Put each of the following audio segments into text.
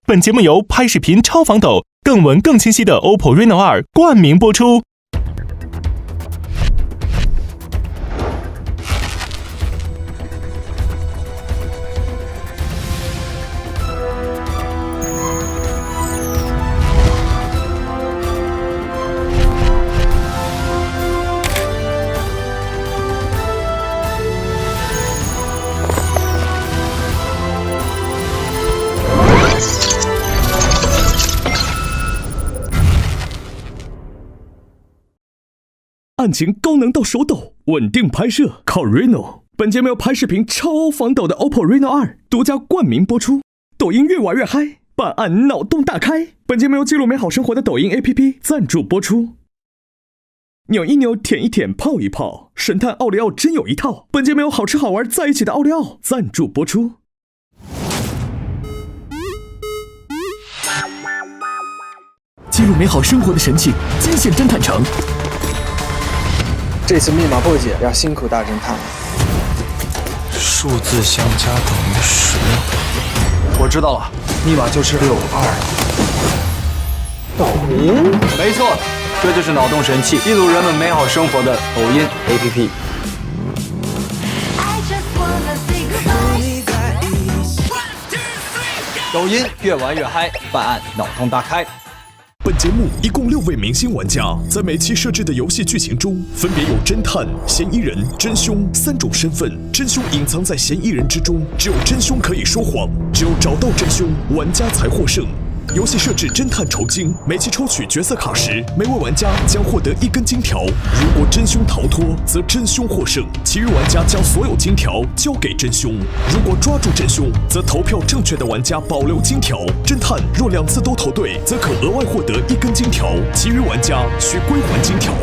本节目由拍视频超防抖、更稳更清晰的 OPPO Reno2 冠名播出。案情高能到手抖，稳定拍摄靠 Reno。本节目由拍视频超防抖的 OPPO Reno2 独家冠名播出。抖音越玩越嗨，办案脑洞大开。本节目由记录美好生活的抖音 APP 赞助播出。扭一扭，舔一舔，泡一泡，神探奥利奥真有一套。本节目由好吃好玩在一起的奥利奥赞助播出。记录美好生活的神器，惊险侦探城。这次密码破解要辛苦大侦探了。数字相加等于10。我知道了，密码就是62。抖音？没错，这就是脑洞神器，记录人们美好生活的抖音 APP。抖音越玩越嗨，办案脑洞大开。本节目一共6位明星玩家，在每期设置的游戏剧情中，分别有侦探、嫌疑人、真凶3种身份。真凶隐藏在嫌疑人之中，只有真凶可以说谎，只有找到真凶，玩家才获胜。游戏设置侦探酬金，每期抽取角色卡时，每位玩家将获得1根金条。如果真凶逃脱，则真凶获胜，其余玩家将所有金条交给真凶。如果抓住真凶，则投票正确的玩家保留金条。侦探若2次都投对，则可额外获得1根金条，其余玩家需归还金条。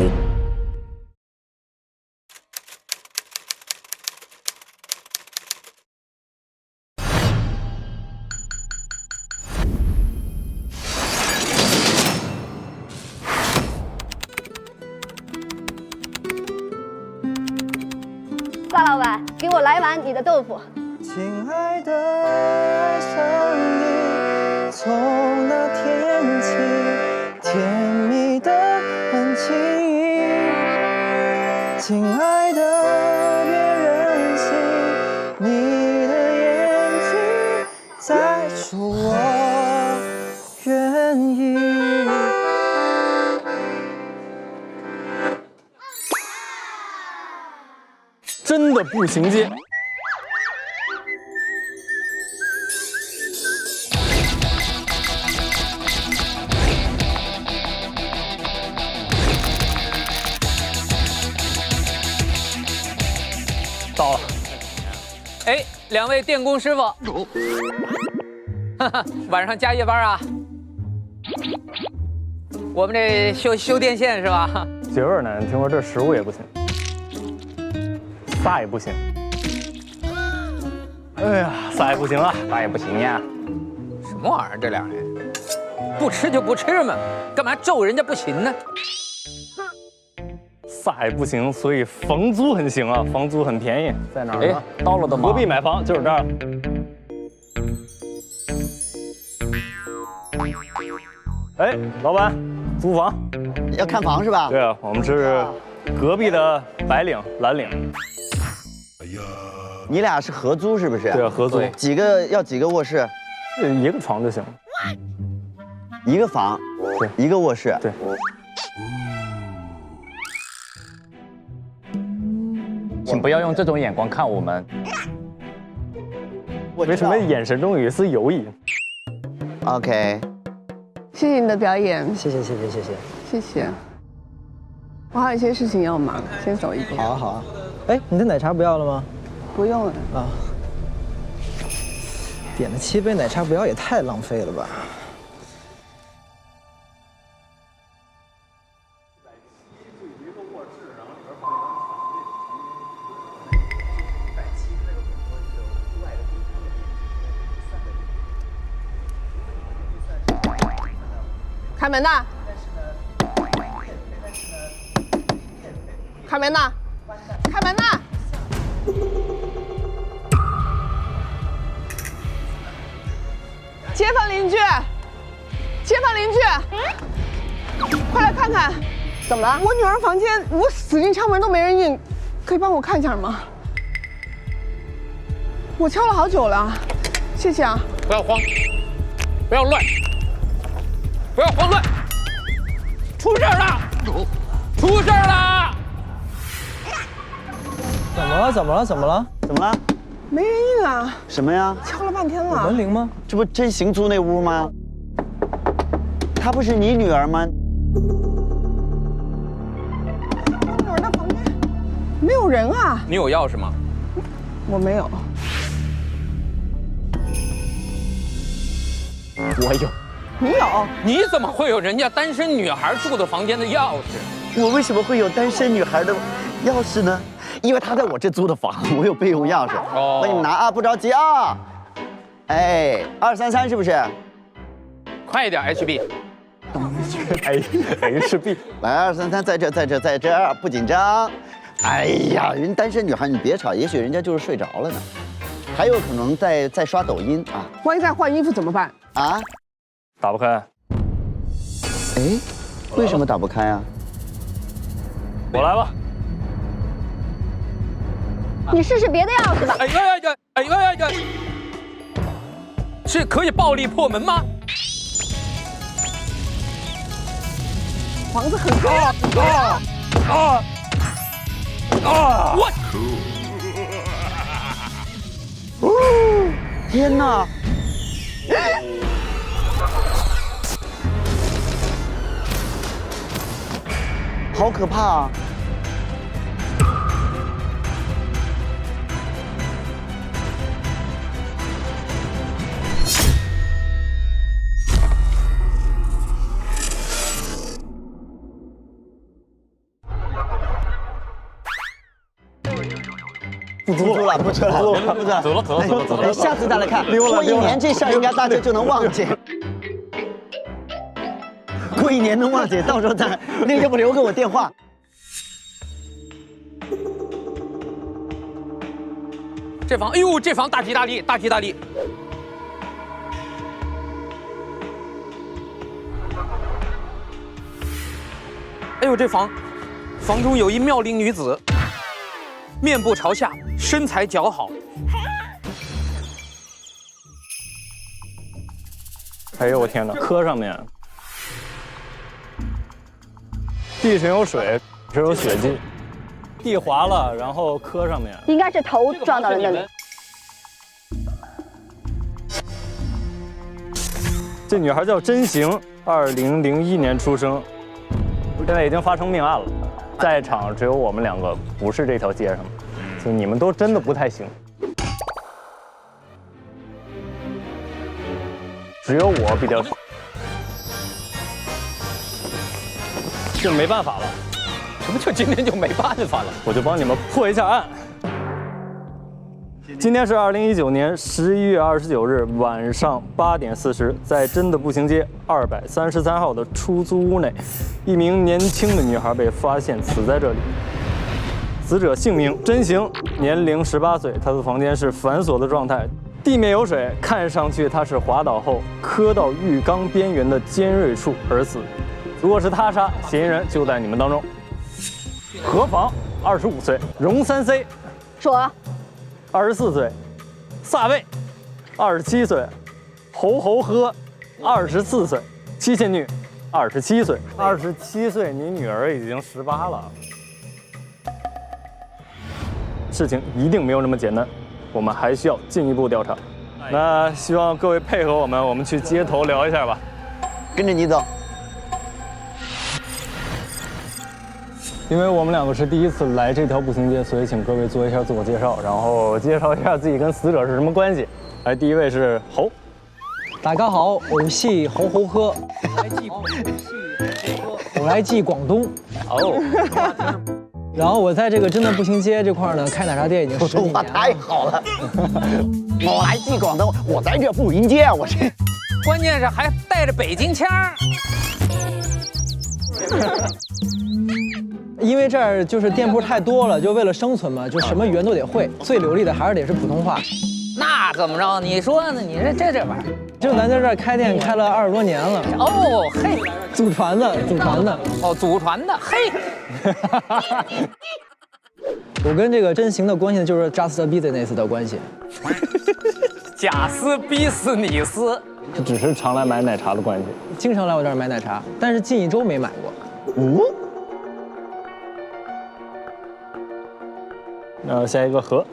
瓜老板，给我来碗你的豆腐。亲爱的，爱上你，从那天起，甜蜜的痕迹。亲爱的，别任性，你的眼睛在说我愿意。真的步行街。到了。哎，2位电工师傅，晚上加夜班啊？我们这修电线是吧？媳妇儿呢？听说这食物也不行。仨也不行。哎呀，仨也不行啊，仨也不行呀。什么玩意儿？这2人不吃就不吃嘛，干嘛咒人家不行呢？仨也不行，所以房租很行啊，房租很便宜，在哪儿呢？到了的吗？隔壁买房就是这儿。哎，老板，租房？要看房是吧？对啊，我们是隔壁的白领、蓝领。你俩是合租是不是？对啊，合租。要几个卧室？1个床就行。1个房，对，1个卧室。对。请不要用这种眼光看我们。为什么眼神中有一丝犹疑 ？OK。谢谢你的表演。谢谢。谢谢。我还有一些事情要忙，先走一步。好啊好啊。哎，你的奶茶不要了吗？不用了。啊。点了7杯奶茶不要也太浪费了吧。开门呐！开门呐！开门呐！街坊邻居，街坊邻居，快来看看，怎么了？我女儿房间，我死劲敲门都没人应，可以帮我看一下吗？我敲了好久了，谢谢啊。不要慌，不要乱，不要慌乱，出事了，出事了！怎么了？怎么了？怎么了？怎么了？没人应啊！什么呀？敲了半天有了。门铃吗？这不真行租那屋吗？她不是你女儿吗？我女儿的房间没有人啊！你有钥匙吗？我没有。我有。你有？你怎么会有人家单身女孩住的房间的钥匙？我为什么会有单身女孩的钥匙呢？因为她在我这租的房，我有备用钥匙。哦帮你们拿啊，不着急啊。哎，233是不是？快一点 ，HB。HB。来，233在这儿，不紧张。哎呀，人单身女孩你别吵，也许人家就是睡着了呢，还有可能在刷抖音啊。万一再换衣服怎么办？啊？打不开。哎，为什么打不开啊？我来吧。你试试别的钥匙吧。哎呀呀！哎呀呀呀！是可以暴力破门吗？房子很高。我天哪！好可怕啊！不租了，不租了，走了，下次再来看。过一年这事儿应该大家就能忘记。过一年能忘记，到时候再那要不留给我电话。这房，哎呦，这房大吉大利，大吉大利。哎呦，这房中有一妙龄女子，面部朝下，身材姣好。哎呦我天哪！磕上面，地上有水，这有血迹，地滑了，然后磕上面。应该是头撞到了那里。这女孩叫真行，2001年出生，现在已经发生命案了，在场只有我们2个不是这条街上的，所以你们都真的不太行。只有我比较，就没办法了。什么叫今天就没办法了？我就帮你们破一下案。今天是2019年11月29日晚上8点40，在真的步行街233号的出租屋内，一名年轻的女孩被发现死在这里。死者姓名真行，年龄18岁，她的房间是反锁的状态。地面有水，看上去他是滑倒后磕到浴缸边缘的尖锐处而死。如果是他杀，嫌疑人就在你们当中。何妨25岁，荣3 C 说24岁，萨卫27岁，侯喝24岁，戚倩女27岁。27岁，你女儿已经18了。事情一定没有那么简单。我们还需要进一步调查，那希望各位配合我们去街头聊一下吧。跟着你走。因为我们2个是第一次来这条步行街，所以请各位做一下自我介绍，然后介绍一下自己跟死者是什么关系。来，第一位是侯。大家好，我是侯喝，我来自广东。哦。然后我在这个真的步行街这块呢，开奶茶店已经10几年了。太好了！我来自广东，我在这步行街，我这。关键是还带着北京腔。因为这儿就是店铺太多了，就为了生存嘛，就什么语言都得会，最流利的还是得是普通话。那那怎么着？你说呢？你这玩意儿，就咱在这儿开店开了20多年了。哦嘿，祖传的。哦，祖传的嘿。我跟这个真行的关系就是 just business 的关系。贾斯逼斯尼斯，只是常来买奶茶的关系。经常来我这儿买奶茶，但是近1周没买过。下一个何。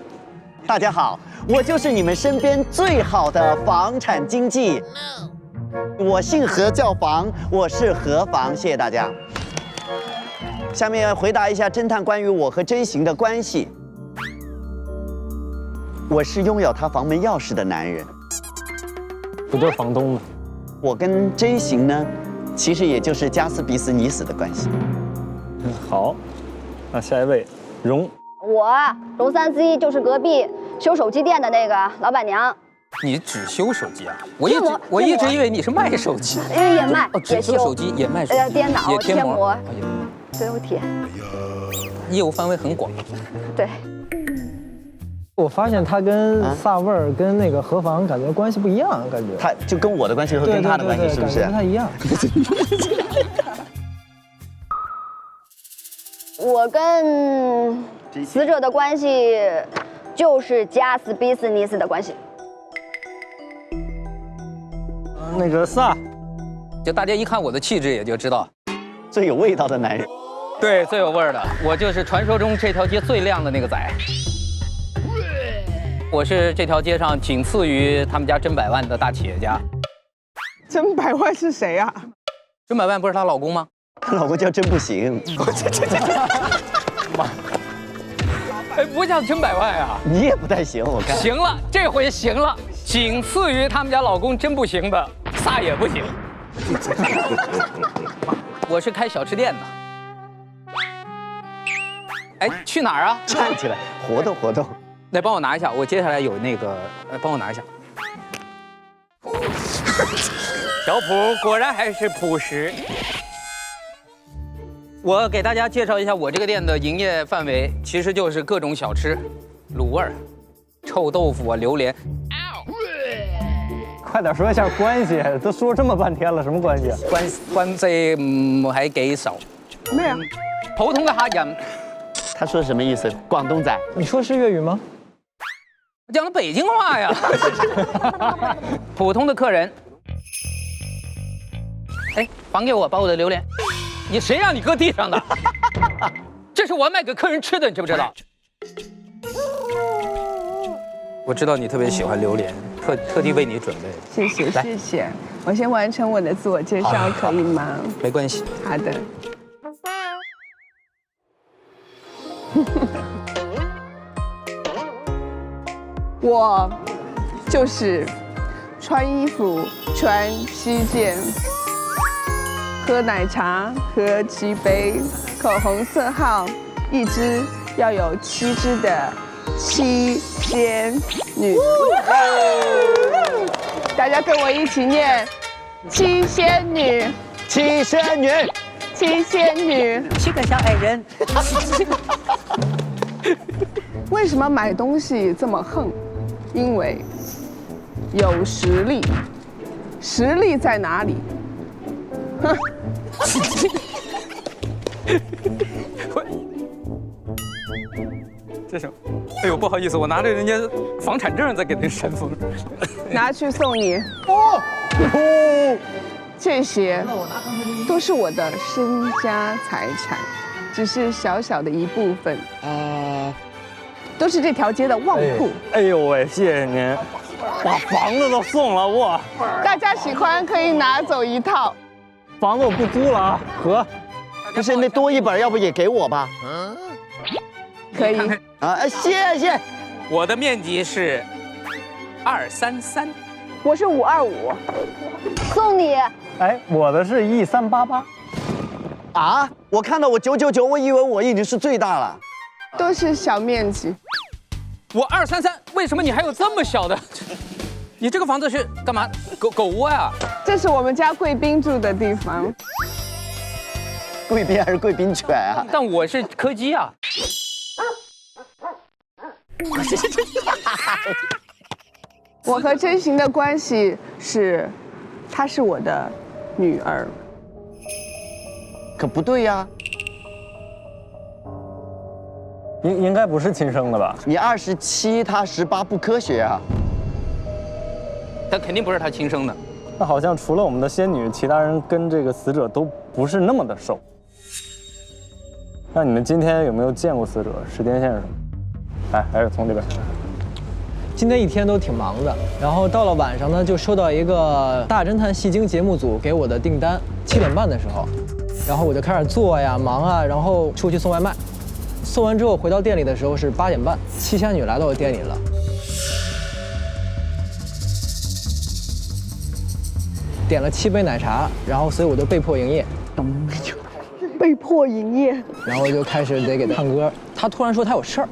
大家好，我就是你们身边最好的房产经纪。我姓何叫房，我是何房，谢谢大家。下面回答一下侦探关于我和真行的关系。我是拥有他房门钥匙的男人。不就是房东吗？我跟真行呢，其实也就是加斯比斯尼死的关系。好，那下一位荣。我龙3C就是隔壁修手机店的那个老板娘。你只修手机啊？我一直以为你是卖手机。也卖，只修手机也卖手机，电脑、贴膜，都有贴。业务范围很广。对。我发现他跟萨味儿跟那个何房感觉关系不一样，感觉他就跟我的关系和跟他的关系是不是？不太一样。我跟死者的关系就是加斯比斯尼斯的关系。那个萨，就大家一看我的气质也就知道，最有味道的男人。对，最有味儿的，我就是传说中这条街最靓的那个仔。我是这条街上仅次于他们家真百万的大企业家。真百万是谁啊？真百万不是她老公吗？她老公叫真不行。哎，不叫真百万啊！你也不太行，我看。行了，这回行了，仅次于他们家老公真不行的，仨也不行。我是开小吃店的。哎，去哪儿啊？站起来，活动活动。来帮我拿一下，我接下来有那个，帮我拿一下。小朴果然还是朴实。我给大家介绍一下我这个店的营业范围，其实就是各种小吃，卤味儿、臭豆腐啊、榴莲。快点说一下关系，都说这么半天了，什么关系啊？關係唔係幾熟。咩啊？普通嘅客人。他說什麼意思？廣東仔。你說是粵語嗎？講的北京話呀。普通的客人。哎，還給我，把我的榴蓮。你誰讓你擱地上的？這是我賣給客人吃的，你知不知道？我知道你特別喜歡榴蓮，特地為你準備。謝謝謝謝，我先完成我的自我介紹，可以嗎？沒關係。好的。我就是穿衣服、穿西件、喝奶茶、喝7杯、口红色号1支要有7支的7仙女。大家跟我一起念：7仙女，7仙女，7仙女7个小矮人。为什么买东西这么横？因为有实力。实力在哪里？哼！这是，哎呦，不好意思，我拿着人家房产证在给人扇风。拿去送你。这些都是我的身家财产，只是小小的一部分。都是这条街的旺铺。哎呦喂，谢谢您，把房子都送了我。大家喜欢可以拿走1套。房子我不租了啊，和。不是那多一本，要不也给我吧？可以。啊，谢谢。我的面积是233，我是525，送你。哎，我的是1388。啊，我看到我999，我以为我已经是最大了。都是小面积。我233，为什么你还有这么小的？你这个房子是干嘛？狗窝呀？这是我们家贵宾住的地方。贵宾还是贵宾犬啊？但我是柯基啊。我和真行的关系是，她是我的女儿。可不对呀、应该不是亲生的吧？你27，他18，不科学啊！他肯定不是他亲生的。那好像除了我们的仙女，其他人跟这个死者都不是那么的熟。那你们今天有没有见过死者？时间线是什么？哎，还是从这边。今天一天都挺忙的，然后到了晚上呢，就收到一个大侦探戏精节目组给我的订单，7点半的时候，然后我就开始做呀、忙啊，然后出去送外卖。送完之后回到店里的时候是8点半，七仙女来到我店里了。点了7杯奶茶，然后所以我就被迫营业。被迫营业。然后就开始得给他唱歌。他突然说他有事儿，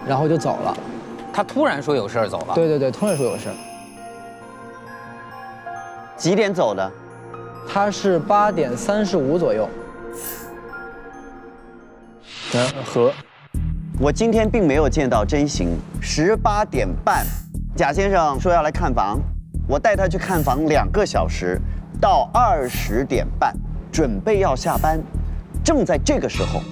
然后就走了。他突然说有事儿走了。对对对，突然说有事儿。几点走的？他是8点35左右。和我今天并没有见到真行。18点半，贾先生说要来看房，我带他去看房2个小时，到20点半，准备要下班。正在这个时候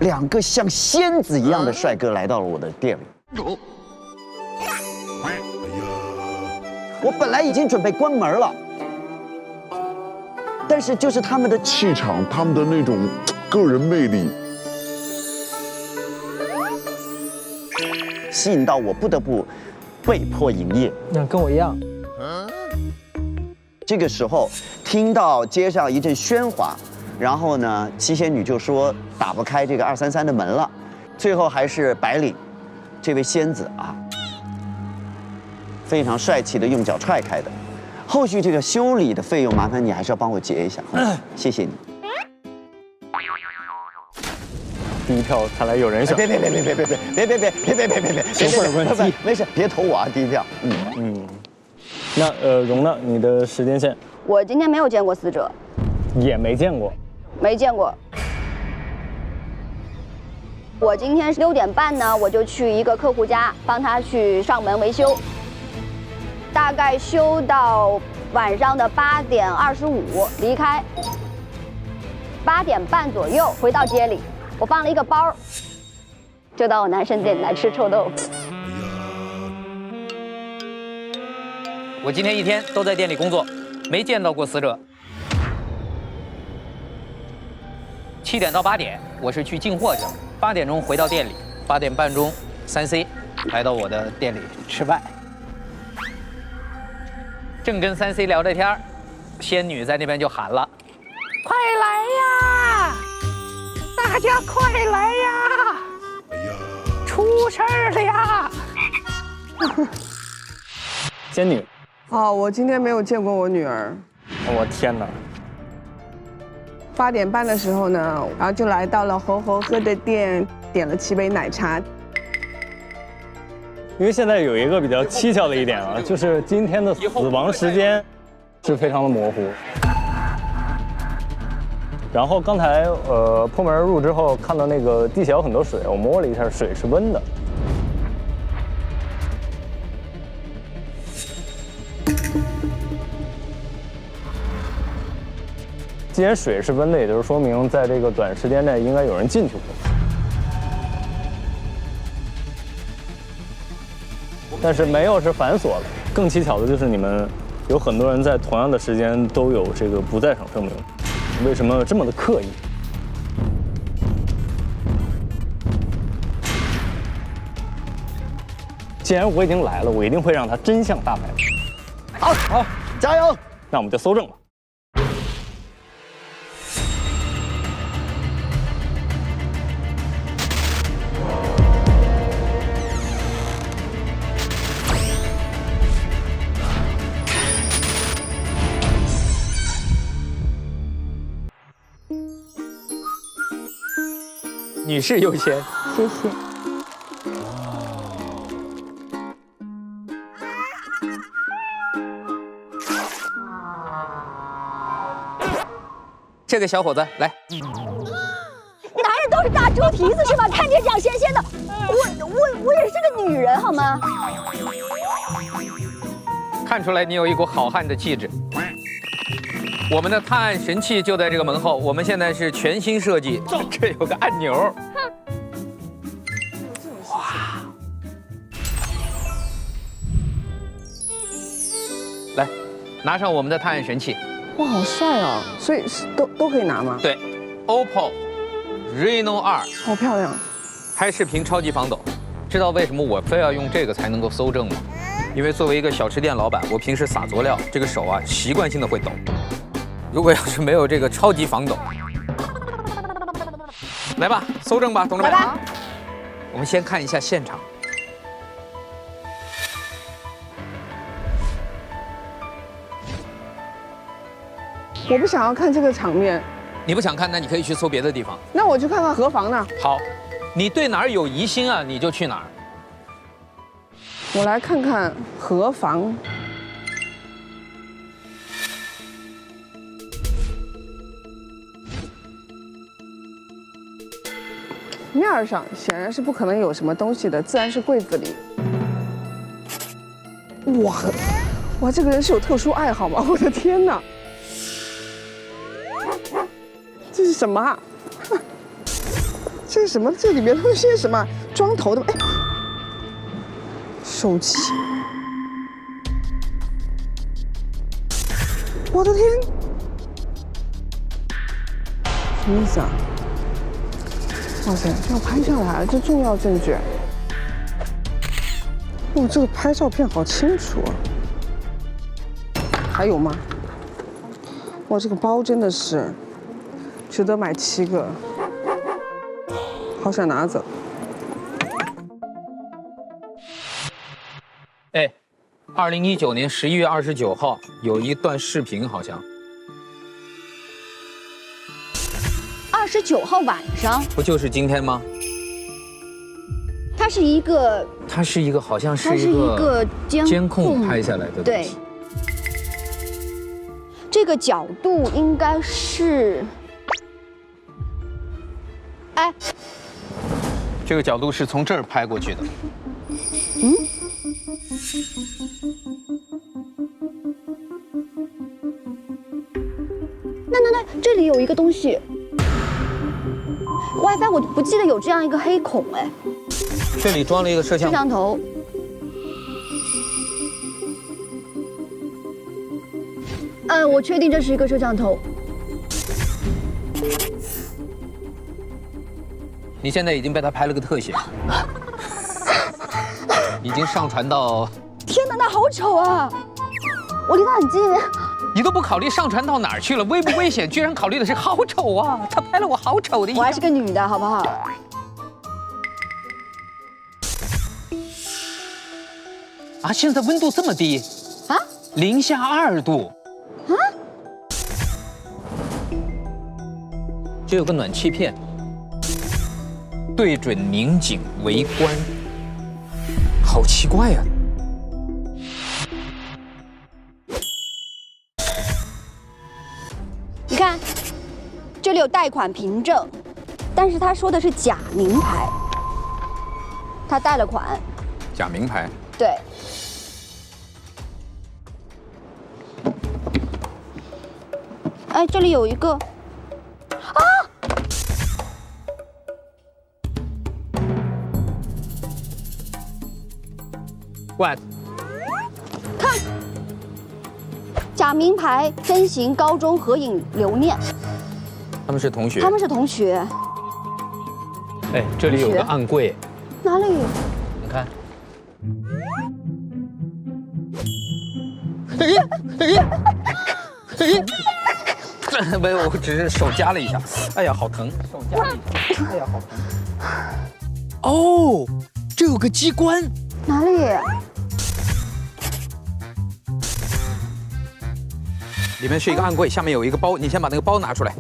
，2个像仙子一样的帅哥来到了我的店里。我本来已经准备关门了，但是就是他们的气场，他们的那种个人魅力，吸引到我，不得不被迫营业。那跟我一样。这个时候听到街上一阵喧哗，然后呢，七仙女就说打不开这个233的门了，最后还是白领这位仙子啊，非常帅气的用脚踹开的。后续这个修理的费用，麻烦你还是要帮我结一下，谢谢你。第一票看来有人选。别，手本问题，没事，别投我啊，第一票。那蓉呢？你的时间线？我今天没有见过死者，也没见过。没见过。我今天6点半呢，我就去一个客户家帮他去上门维修，大概修到晚上的8点25离开，8点半左右回到街里，我放了一个包，就到我男生店里来吃臭豆腐。我今天一天都在店里工作，没见到过死者。7点到8点，我是去进货去了。8点钟回到店里，8点半钟，3C 来到我的店里吃饭。正跟3C 聊着天儿，仙女在那边就喊了：“快来呀！大家快来呀！出事儿了呀！”仙女。哦，我今天没有见过我女儿。我天哪！8点半的时候呢，然后就来到了猴猴喝的店，点了7杯奶茶。因为现在有一个比较蹊跷的一点啊，就是今天的死亡时间是非常的模糊。然后刚才破门而入之后，看到那个地下有很多水，我摸了一下，水是温的。既然水是温的，也就是说明在这个短时间内应该有人进去过。但是没有是反锁了。更蹊跷的就是你们有很多人在同样的时间都有这个不在场证明，为什么这么的刻意？既然我已经来了，我一定会让他真相大白。好，加油！那我们就搜证吧。女士优先，谢谢。这个小伙子来，男人都是大猪蹄子是吧？看见蒋先生的，我也是个女人好吗？看出来你有一股好汉的气质。我们的探案神器就在这个门后，我们现在是全新设计，这有个按钮。哇！来，拿上我们的探案神器。哇，好帅哦！所以是都可以拿吗？对 ，OPPO Reno 2，好漂亮。拍视频超级防抖。知道为什么我非要用这个才能够搜证吗？因为作为一个小吃店老板，我平时撒佐料，这个手啊习惯性的会抖。如果要是没有这个超级防抖，来吧，搜证吧，同志们。我们先看一下现场。我不想要看这个场面。你不想看，那你可以去搜别的地方。那我去看看河房呢。好，你对哪儿有疑心啊，你就去哪儿。我来看看河房。面儿上显然是不可能有什么东西的，自然是柜子里。哇，这个人是有特殊爱好吗？我的天哪！这是什么啊？这是什么？这里面都是些什么？装头的？哎，手机！我的天！什么意思啊？哇塞，这要拍下来了，这重要证据。哇，这个拍照片好清楚啊！还有吗？哇，这个包真的是值得买7个，好想拿走。哎，2019年11月29号有一段视频，好像29号晚上，不就是今天吗？它是一个好像是一个监控拍下来的东西。对，这个角度应该是，哎，这个角度是从这儿拍过去的。嗯。那，这里有一个东西。WiFi 我不记得有这样一个黑孔哎。这里装了一个摄像头。我确定这是一个摄像头。你现在已经被他拍了个特写，已经上传到。天哪，那好丑啊！我离他很近。你都不考虑上传到哪儿去了，危不危险？居然考虑的是好丑啊！他拍了我好丑的一。我还是个女的，好不好？啊，现在温度这么低啊，零下2度啊！这有个暖气片，对准宁景围观，好奇怪呀！你看，这里有贷款凭证，但是他说的是假名牌，他贷了款。假名牌。对。哎，这里有一个，啊！喂，看，假名牌真行高中合影留念。他们是同学。他们是同学。哎，这里有个暗柜。哪里？你看。没有，我只是手夹了一下。哎呀，好疼！手夹了一下。哎呀，好疼！哦，这有个机关。哪里？里面是一个暗柜，下面有一个包。你先把那个包拿出来。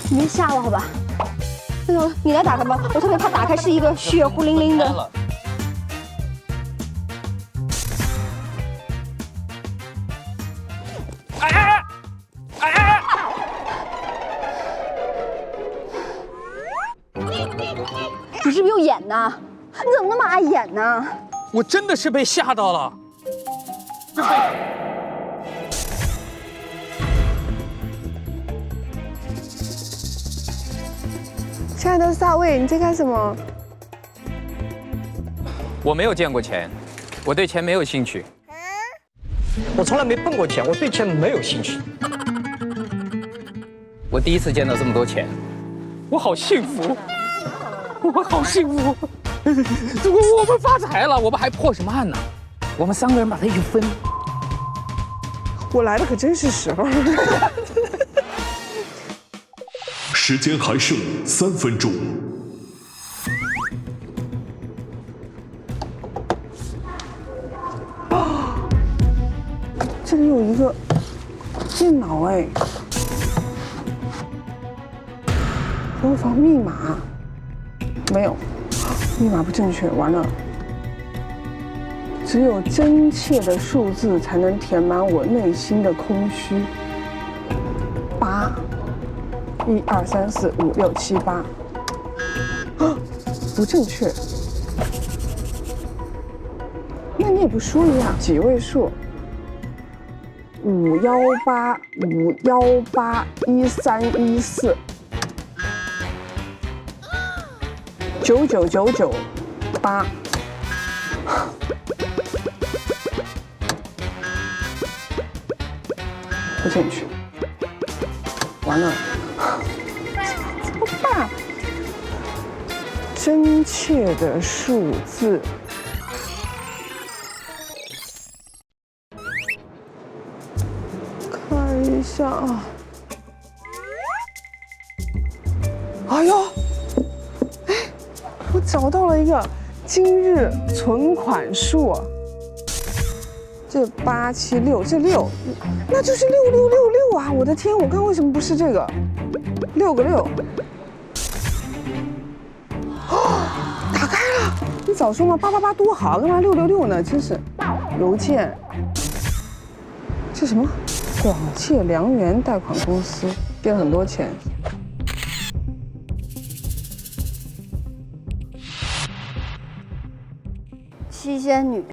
你别吓我，好吧？哎呦，你来打开吧，我特别怕打开是一个血糊淋淋的。你是不是又演呢？你怎么那么爱演呢？我真的是被吓到了。亲爱的萨卫，你在干什么？我没有见过钱，我对钱没有兴趣。我从来没碰过钱，我对钱没有兴趣。我第一次见到这么多钱，我好幸福，我好幸福。如果我们发财了，我们还破什么案呢？我们3个人把它一分。我来的可真是时候。时间还剩3分钟。这里有一个电脑哎，何妨密码没有，密码不正确，完了。只有真切的数字才能填满我内心的空虚。8，1、2、3、4、5、6、7、8，啊，不正确。那你也不说一下几位数？518、518、1314、99998。不正确，完了，怎么办？真切的数字，看一下啊。哎呦，哎，我找到了一个今日存款数。这876，这6，那就是6666啊！我的天，我刚为什么不是这个？6个6。哦，打开了！你早说嘛，888多好，干嘛666呢？真是。邮件，这什么？广借良缘贷款公司，借了很多钱。七仙女。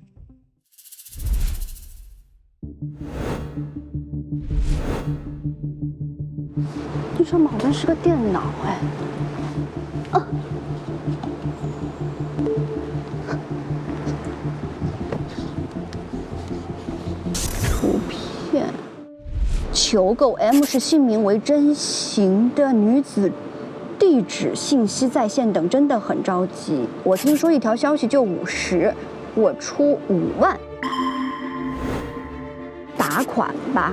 这上面好像是个电脑哎，啊，图片，求购 M 是姓名为真行的女子，地址信息在线等，真的很着急。我听说一条消息就50，我出5万，打款吧。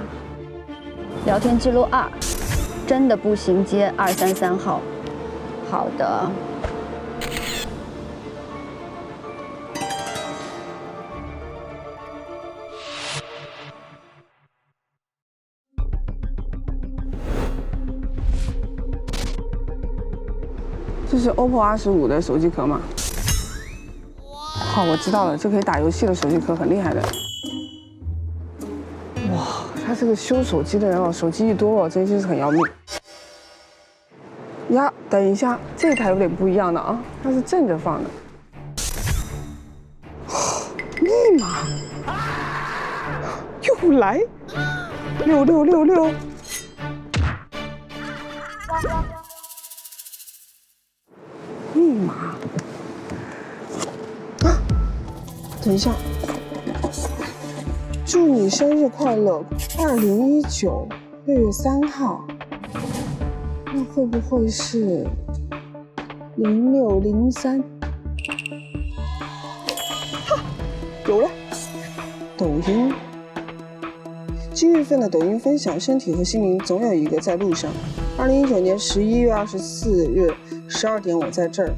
聊天记录2。真的步行街233号，好的。这是 OPPO R15的手机壳吗？好，我知道了，这可以打游戏的手机壳，很厉害的。哇，他这个修手机的人哦，手机一多哦，真心是很要命。呀，等一下，这台有点不一样的啊，它是正着放的。密码又来，6666。密码啊，等一下，祝你生日快乐，2019 6月3号。那会不会是0603？哈，有了，抖音。7月份的抖音分享，身体和心灵总有一个在路上。2019年11月24日12点，我在这儿。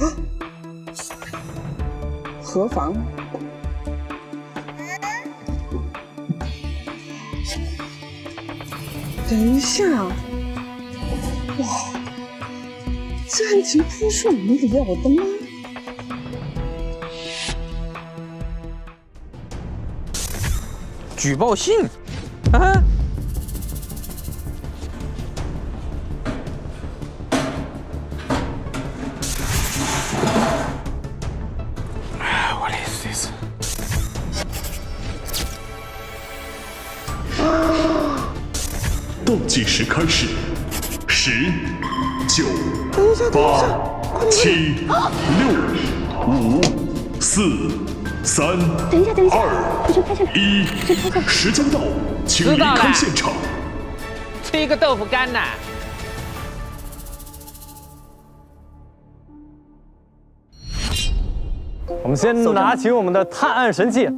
啊，何妨？等一下，哇，战情扑朔迷离啊！我的妈！举报信，啊！计时开始，10、9、8、7、6、5、4、3、2、1，时间到，请离开现场。吃一个豆腐干呐！我们先拿起我们的探案神器。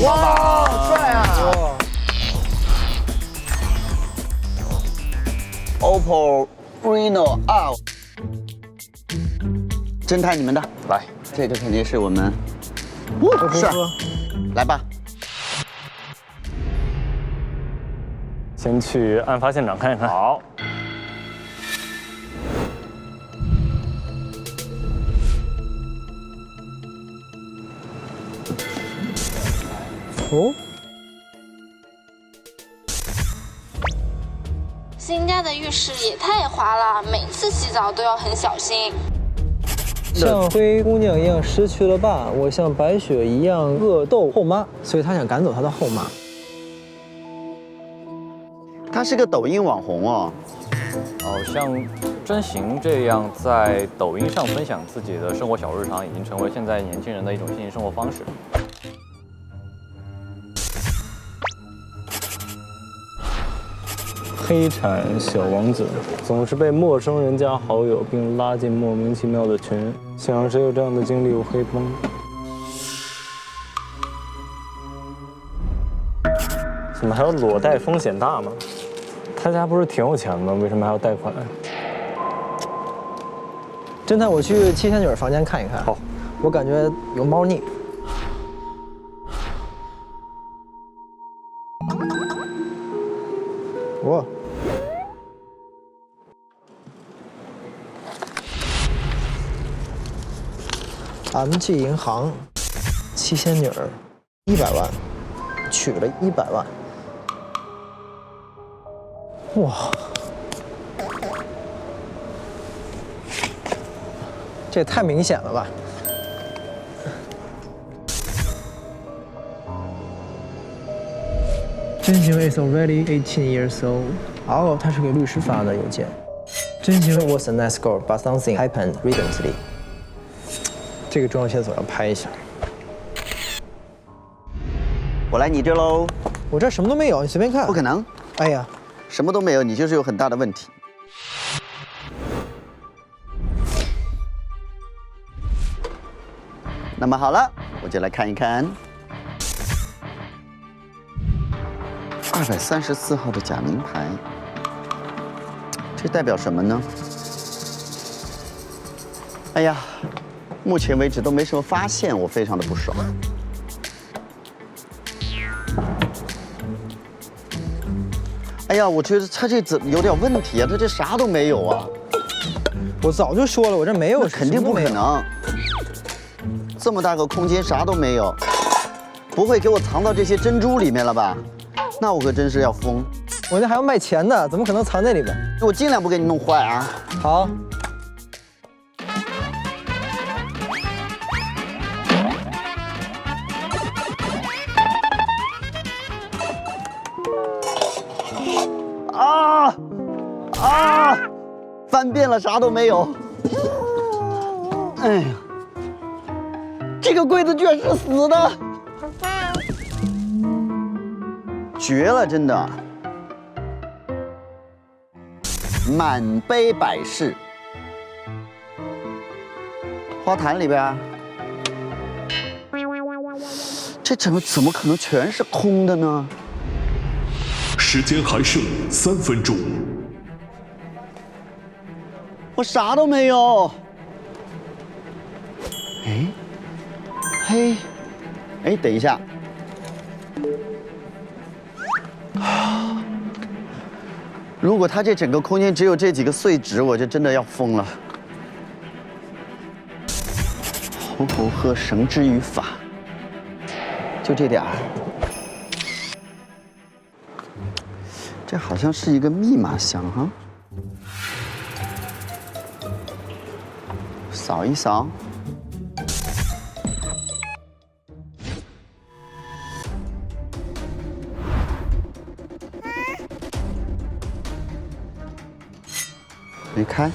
哇，好帅啊！ OPPO Reno 2，侦探你们的来，这个肯定是我们，帅，来吧。先去案发现场看一看。好。哦。 新家的浴室也太滑了，每次洗澡都要很小心。像灰姑娘一样失去了爸，我像白雪一样恶斗后妈，所以他想赶走他的后妈。他是个抖音网红哦。像真行这样在抖音上分享自己的生活小日常，已经成为现在年轻人的一种新型生活方式。 黑产小王子总是被陌生人加好友，并拉进莫名其妙的群。想谁有这样的经历，我可以帮。怎么还有裸贷风险大吗？他家不是挺有钱吗？为什么还要贷款？侦探，我去七仙女房间看一看。好，我感觉有猫腻。 哇！MG 银行，七仙女，100万，取了100万。哇！这也太明显了吧！ 真行 is already 18 years old。哦，他是给律师发的邮件。真行 was a nice girl, but something happened recently。这个重要线索要拍一下。我来你这喽。我这什么都没有，你随便看。不可能。哎呀，什么都没有，你就是有很大的问题。那么好了，我就来看一看。 234号的假名牌，这代表什么呢？哎呀，目前为止都没什么发现，我非常的不爽。哎呀，我觉得他这怎么有点问题啊？他这啥都没有啊！我早就说了，我这没有，肯定不可能。这么大个空间啥都没有，不会给我藏到这些珍珠里面了吧？ 那我可真是要疯！我那还要卖钱的，怎么可能藏那里边？我尽量不给你弄坏啊！好。翻遍了啥都没有。哎呀，这个柜子居然是死的！ 绝了，真的！满杯百事，花坛里边，这怎么可能全是空的呢？时间还剩3分钟，我啥都没有。哎，嘿，哎，等一下。 如果他这整个空间只有这几个碎纸，我就真的要疯了。猴猴喝绳之于法，就这点儿。这好像是一个密码箱哈，扫一扫。没开。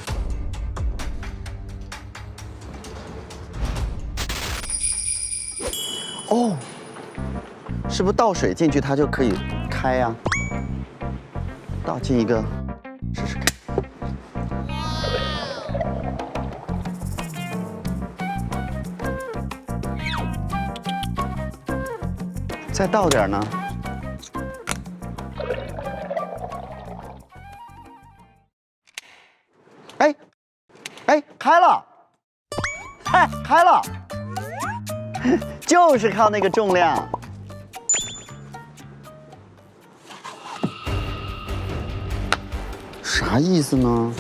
哦，是不是倒水进去它就可以开呀？倒进一个，试试看。再倒点呢？哎，开了！哎，开了！就是靠那个重量。啥意思呢？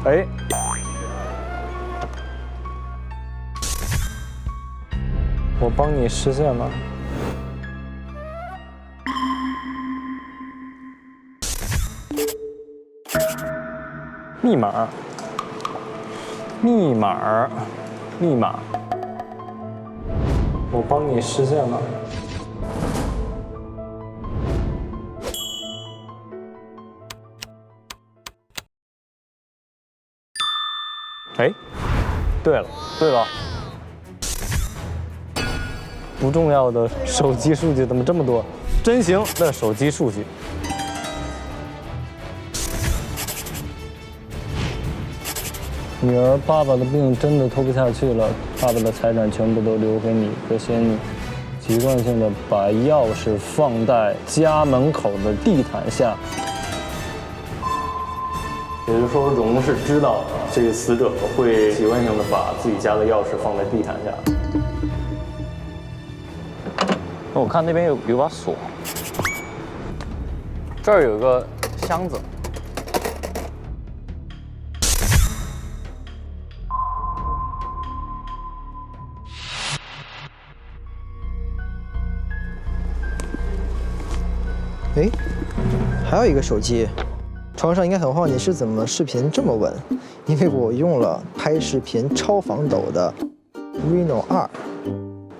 哎，我帮你实现了。密码，密码，密码，我帮你实现了。哎，对了，不重要的手机数据怎么这么多？真行的手机数据。女儿，爸爸的病真的拖不下去了，爸爸的财产全部都留给你和仙女，习惯性的把钥匙放在家门口的地毯下。也就是说，荣是知道这个死者会习惯性的把自己家的钥匙放在地毯下。我看那边有把锁，这儿有个箱子。哎，还有一个手机，床上应该很好，你是怎么视频这么稳？因为我用了拍视频超防抖的 Reno 2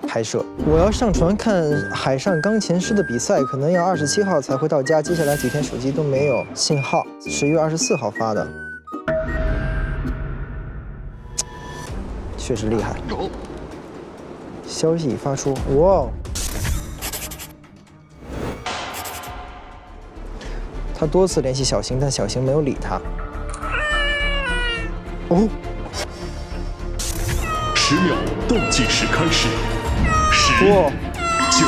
拍摄。我要上船看海上钢琴师的比赛，可能要27号才会到家，接下来几天手机都没有信号。11月24号发的，确实厉害。消息已发出，哇！他多次联系小邢，但小邢没有理他。哦，10秒倒计时开始，10、9、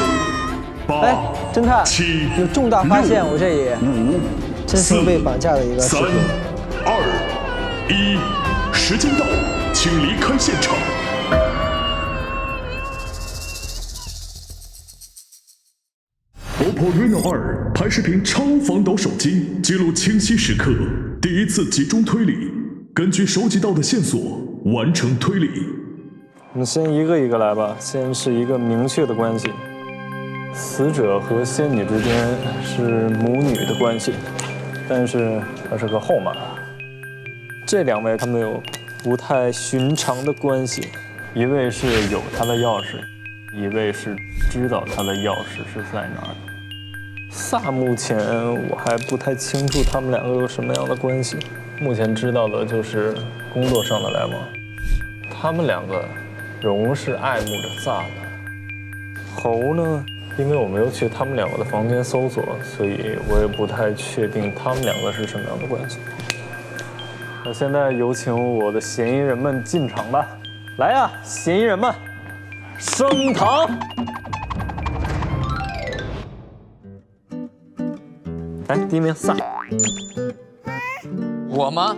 8、哎，侦探7有重大发现，我这里5、真是被绑架的一个视3、频。2、1，时间到，请离开现场。OPPO Reno 2拍视频超防抖手机，记录清晰时刻，第一次集中推理，根据收集到的线索完成推理。我们先一个一个来吧。先是一个明确的关系，死者和仙女之间是母女的关系，但是它是个后码。这两位他们有不太寻常的关系，一位是有他的钥匙，一位是知道他的钥匙是在哪儿。萨目前我还不太清楚他们两个有什么样的关系，目前知道的就是工作上的来往。他们两个，荣是爱慕着萨的，侯呢，因为我没有去他们两个的房间搜索，所以我也不太确定他们两个是什么样的关系。那现在有请我的嫌疑人们进场吧，来呀，嫌疑人们，升堂。来，第一名萨。我吗？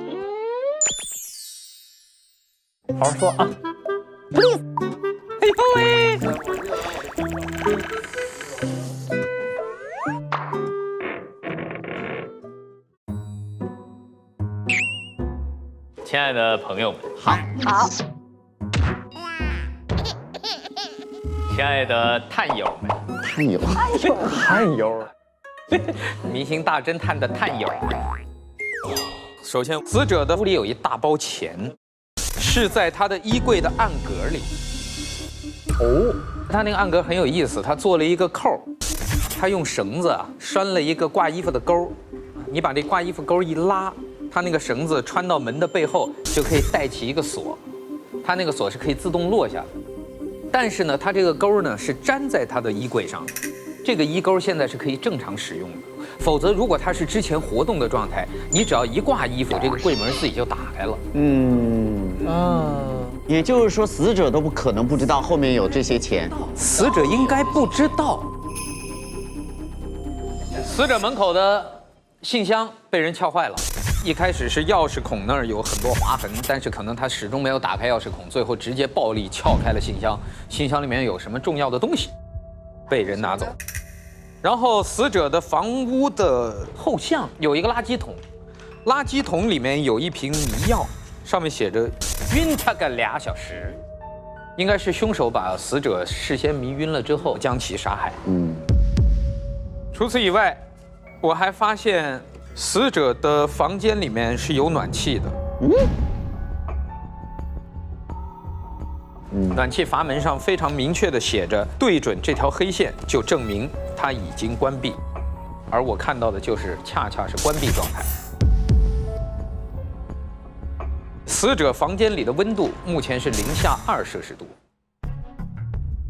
好好说啊。哎呦喂！亲爱的朋友们，好，亲爱的探友们，探友，明星大侦探的探友。首先，死者的屋里有一大包钱，是在他的衣柜的暗格里。哦，他那个暗格很有意思，他做了一个扣，他用绳子拴了一个挂衣服的钩，你把这挂衣服钩一拉，他那个绳子穿到门的背后就可以带起一个锁，他那个锁是可以自动落下的。但是呢，他这个钩呢是粘在他的衣柜上，这个衣钩现在是可以正常使用的。否则，如果它是之前活动的状态，你只要一挂衣服，这个柜门自己就打开了。也就是说，死者都不可能不知道后面有这些钱。死者应该不知道。死者门口的信箱被人撬坏了，一开始是钥匙孔那儿有很多划痕，但是可能他始终没有打开钥匙孔，最后直接暴力撬开了信箱，信箱里面有什么重要的东西，被人拿走。然后死者的房屋的后巷有一个垃圾桶，垃圾桶里面有一瓶迷药，上面写着晕他个2小时，应该是凶手把死者事先迷晕了之后将其杀害。除此以外，我还发现死者的房间里面是有暖气的。暖气阀门上非常明确地写着对准这条黑线，就证明它已经关闭。而我看到的就是恰恰是关闭状态。死者房间里的温度目前是-2摄氏度。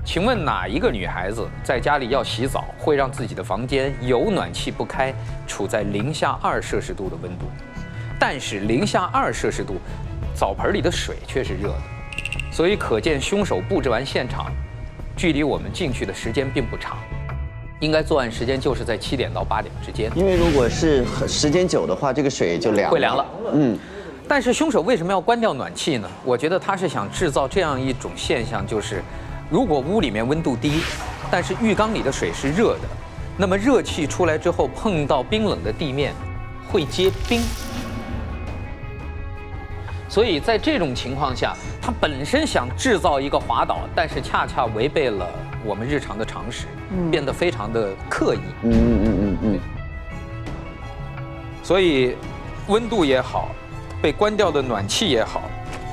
请问哪一个女孩子在家里要洗澡，会让自己的房间有暖气不开，处在-2摄氏度的温度？但是-2摄氏度，澡盆里的水却是热的，所以可见凶手布置完现场，距离我们进去的时间并不长，应该作案时间就是在7点到8点之间。因为如果是时间久的话，这个水就凉了，会凉了。但是凶手为什么要关掉暖气呢？我觉得他是想制造这样一种现象，就是如果屋里面温度低，但是浴缸里的水是热的，那么热气出来之后碰到冰冷的地面会结冰。所以在这种情况下，他本身想制造一个滑倒，但是恰恰违背了我们日常的常识，变得非常的刻意。所以温度也好，被关掉的暖气也好，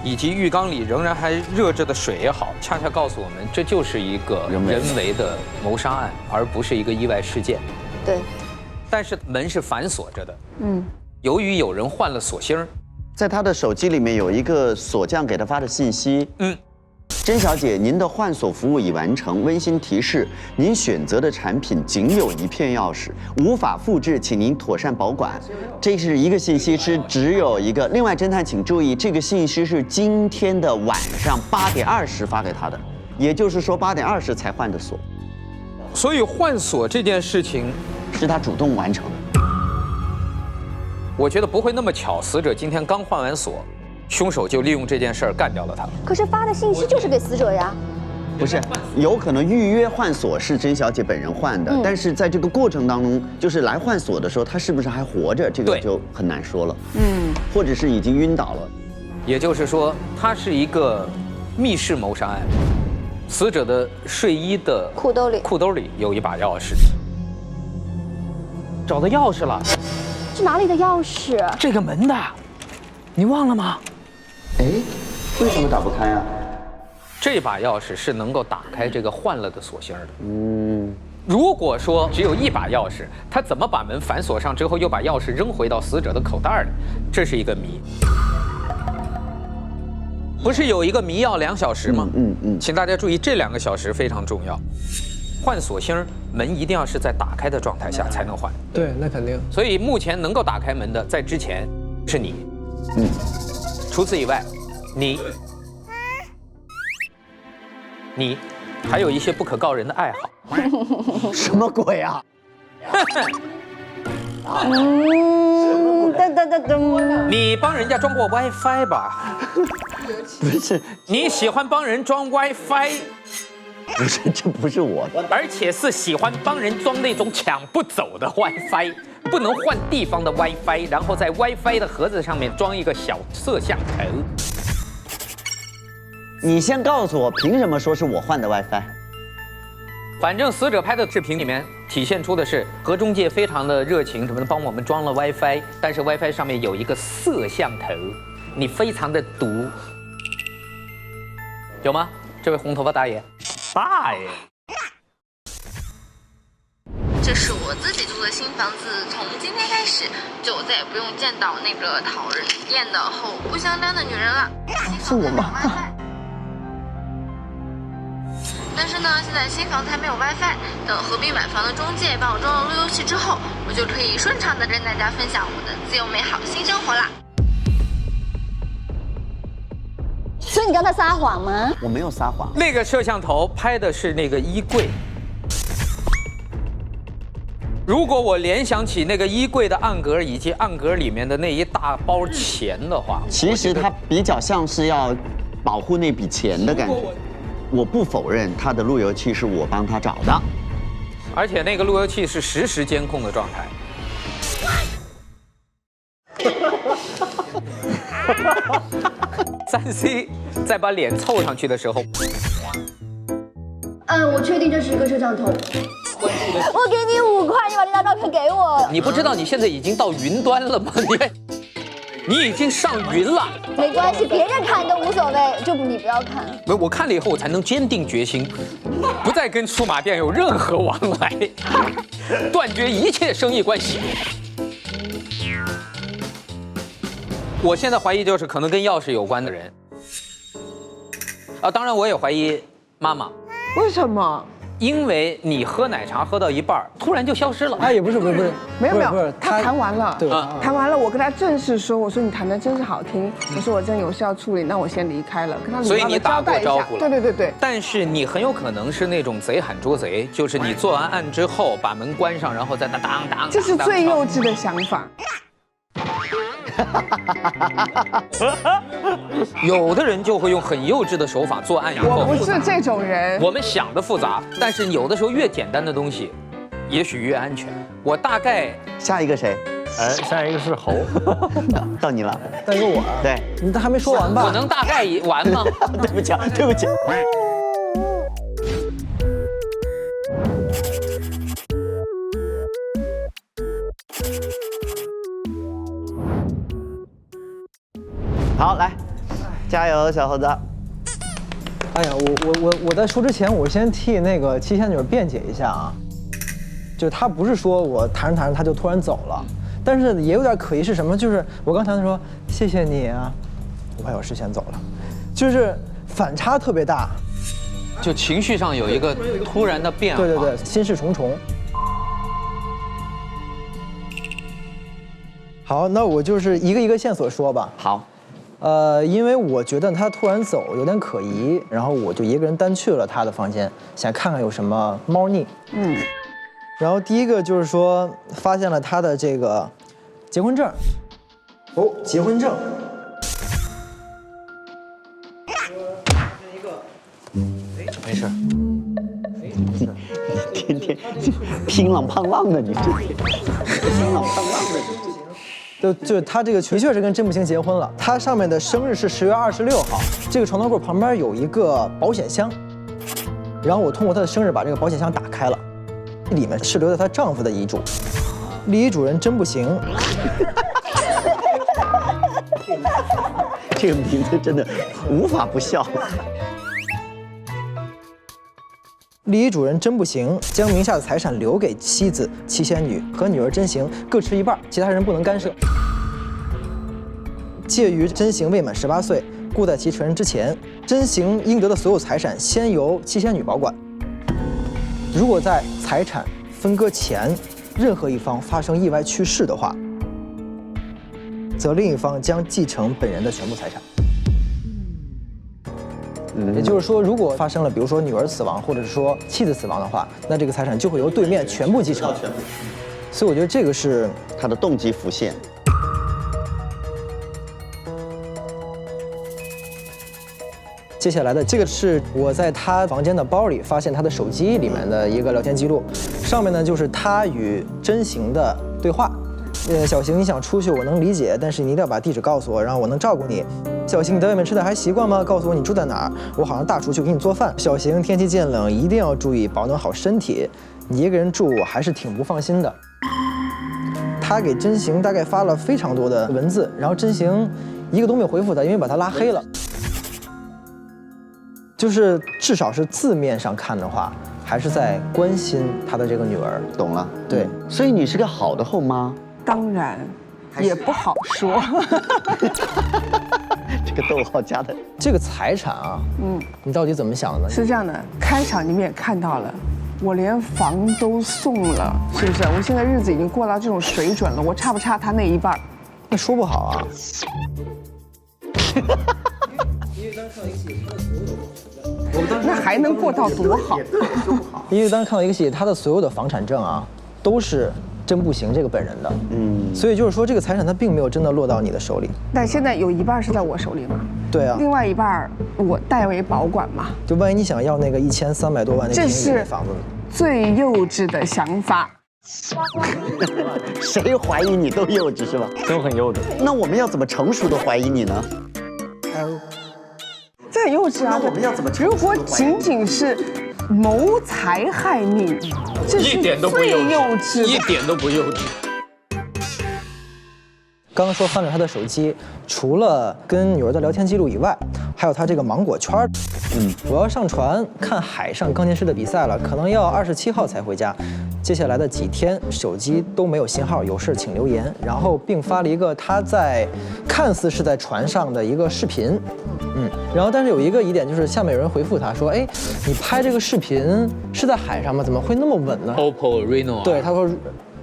以及浴缸里仍然还热着的水也好，恰恰告诉我们，这就是一个人为的谋杀案，而不是一个意外事件。对。但是门是反锁着的。由于有人换了锁芯儿，在他的手机里面有一个锁匠给他发的信息。甄小姐，您的换锁服务已完成。温馨提示：您选择的产品仅有1片钥匙，无法复制，请您妥善保管。这是一个信息，是只有一个。另外，侦探请注意，这个信息是今天的晚上8点20发给他的，也就是说8点20才换的锁。所以换锁这件事情是他主动完成的。我觉得不会那么巧，死者今天刚换完锁，凶手就利用这件事儿干掉了他。可是发的信息就是给死者呀。不是，有可能预约换锁是甄小姐本人换的，但是在这个过程当中，就是来换锁的时候，她是不是还活着，这个就很难说了。或者是已经晕倒了。也就是说，它是一个密室谋杀案。死者的睡衣的裤兜里有一把钥匙，找到钥匙了。是哪里的钥匙？这个门的，你忘了吗？为什么打不开啊？这把钥匙是能够打开这个换了的锁芯的。如果说只有一把钥匙，他怎么把门反锁上之后又把钥匙扔回到死者的口袋里？这是一个谜。不是有一个迷药2小时吗？请大家注意，这2个小时非常重要。换锁芯儿，门一定要是在打开的状态下才能换。对，那肯定。所以目前能够打开门的，在之前是你。除此以外，你还有一些不可告人的爱好。什么鬼啊？你帮人家装过 WiFi 吧？不是，你喜欢帮人装 WiFi？不是，这不是我的，而且是喜欢帮人装那种抢不走的 WiFi， 不能换地方的 WiFi， 然后在 WiFi 的盒子上面装一个小摄像头。你先告诉我，凭什么说是我换的 WiFi？ 反正死者拍的视频里面体现出的是何中介非常的热情，什么的帮我们装了 WiFi， 但是 WiFi 上面有一个摄像头，你非常的毒。有吗？这位红头发大爷？大爷。这是我自己住的新房子，从今天开始就再也不用见到那个讨人厌的后不相干的女人了。是我吗？但是呢，现在新房子还没有 WiFi， 等合并买房的中介帮我装了路由器之后，我就可以顺畅的跟大家分享我的自由美好新生活啦。所以你刚才撒谎吗？我没有撒谎。那个摄像头拍的是那个衣柜。如果我联想起那个衣柜的暗格以及暗格里面的那一大包钱的话，其实它比较像是要保护那笔钱的感觉。我不否认他的路由器是我帮他找的，而且那个路由器是实时监控的状态。3C 在把脸凑上去的时候，我确定这是一个摄像头。我给你5块，你把这张照片给我。你不知道你现在已经到云端了吗？你已经上云了。没关系，别人看都无所谓，就你不要看。我看了以后，我才能坚定决心，不再跟数码店有任何往来，断绝一切生意关系。我现在怀疑就是可能跟钥匙有关的人。当然我也怀疑妈妈。为什么？因为你喝奶茶喝到一半，突然就消失了。哎，也不是，没有，他弹完了，对，弹完了，我跟他正式说，我说你弹的真是好听，我说我正有事要处理，那我先离开了，跟他礼貌的交代一下。所以你打过招呼了。对。但是你很有可能是那种贼喊捉贼，就是你做完案之后把门关上，然后在那当。这是最幼稚的想法。有的人就会用很幼稚的手法做案以后。我不是这种人。我们想的复杂，但是有的时候越简单的东西，也许越安全。我大概下一个谁？下一个是猴。到你了。但是我对，你还没说完吧？我能大概完吗？对不起。好，来，加油，小猴子！哎呀，我在说之前，我先替那个七仙女辩解一下啊，就她不是说我弹着她就突然走了，但是也有点可疑是什么？就是我刚才说谢谢你啊，5块小时先走了，就是反差特别大，就情绪上有一个突然的变化。对，心事重重。好，那我就是一个一个线索说吧。好。因为我觉得他突然走有点可疑，然后我就一个人单去了他的房间，想看看有什么猫腻。然后第一个就是说发现了他的这个结婚证。结婚证。没事。天天拼浪胖浪的你，拼浪胖浪的你。就他这个的确是跟真不行结婚了。他上面的生日是10月26号，这个床头柜旁边有一个保险箱，然后我通过他的生日把这个保险箱打开了，里面是留在她丈夫的遗嘱。李主任真不行。这个名字真的无法不笑。李主任真不行，将名下的财产留给妻子七仙女和女儿真行各持一半，其他人不能干涉。介于真行未满18岁，故在其成人之前，真行应得的所有财产先由七仙女保管。如果在财产分割前，任何一方发生意外去世的话，则另一方将继承本人的全部财产。也就是说，如果发生了，比如说女儿死亡，或者是说妻子死亡的话，那这个财产就会由对面全部继承。所以我觉得这个是他的动机浮现。接下来的这个是我在他房间的包里发现他的手机里面的一个聊天记录，上面呢就是他与真行的对话。小邢，你想出去我能理解，但是你一定要把地址告诉我，然后我能照顾你。小邢，你在外面吃的还习惯吗？告诉我你住在哪儿，我好像大厨去给你做饭。小邢，天气渐冷，一定要注意保暖好身体。你一个人住，我还是挺不放心的。他给真行大概发了非常多的文字，然后真行一个都没有回复他，因为把他拉黑了。就是至少是字面上看的话，还是在关心他的这个女儿。懂了，对，所以你是个好的后妈。当然，也不好说。这个逗号加的。这个财产啊，你到底怎么想的？是这样的，开场你们也看到了，我连房都送了，是不是？我现在日子已经过到这种水准了，我差不差他那一半？那说不好啊。那还能过到多好？因为当时看到一个细节，他的所有的房产证啊，都是真不行这个本人的。所以就是说这个财产他并没有真的落到你的手里。但现在有一半是在我手里嘛？对啊。另外一半我代为保管嘛。就万一你想要那个1300多万那平米的房子，最幼稚的想法。谁怀疑你都幼稚是吧？都很幼稚。那我们要怎么成熟的怀疑你呢？这很幼稚啊！那我们要怎么成熟的怀疑？如果仅仅是谋财害命，这是最幼稚，一点都不幼稚。刚刚说翻了他的手机，除了跟女儿的聊天记录以外，还有他这个芒果圈。我要上船看海上钢琴师的比赛了，可能要27号才回家。接下来的几天手机都没有信号，有事请留言。然后并发了一个他在看似是在船上的一个视频。然后但是有一个疑点，就是下面有人回复他说：“哎，你拍这个视频是在海上吗？怎么会那么稳呢 ？OPPO Reno 对，他说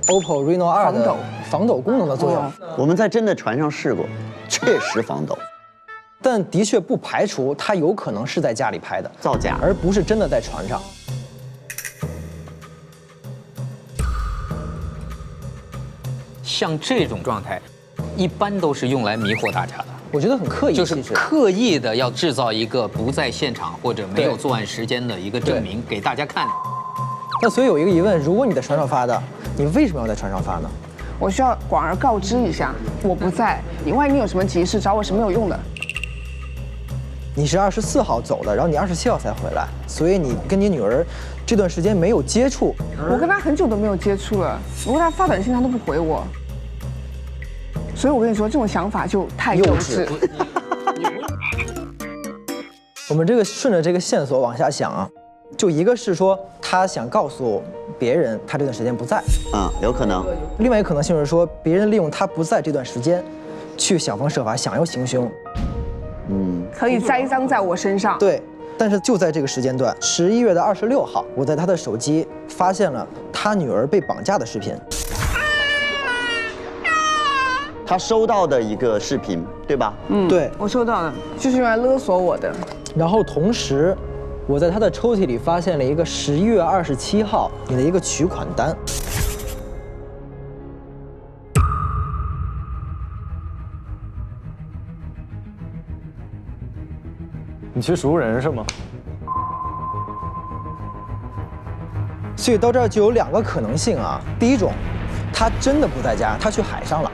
OPPO Reno 2的防抖功能的作用。我们在真的船上试过，确实防抖。但的确不排除他有可能是在家里拍的造假，而不是真的在船上。像这种状态，一般都是用来迷惑大家的。我觉得很刻意，就是刻意的要制造一个不在现场或者没有作案时间的一个证明给大家看。那所以有一个疑问：如果你在船上发的，你为什么要在船上发呢？我需要广而告之一下，我不在，你万一你有什么急事找我是没有用的。你是24号走的，然后你27号才回来，所以你跟你女儿这段时间没有接触。我跟她很久都没有接触了，我跟她发短信她都不回我，所以我跟你说，这种想法就太幼稚。我们这个顺着这个线索往下想啊，就一个是说他想告诉别人他这段时间不在，有可能。另外一个可能性是说别人利用他不在这段时间，去想方设法想要行凶。可以栽赃在我身上。对，但是就在这个时间段，11月26号，我在他的手机发现了他女儿被绑架的视频。他收到的一个视频，对吧？对，我收到了，就是用来勒索我的。然后同时，我在他的抽屉里发现了一个11月27号你的一个取款单。你去赎人是吗？所以到这儿就有2个可能性啊。第一种，他真的不在家，他去海上了。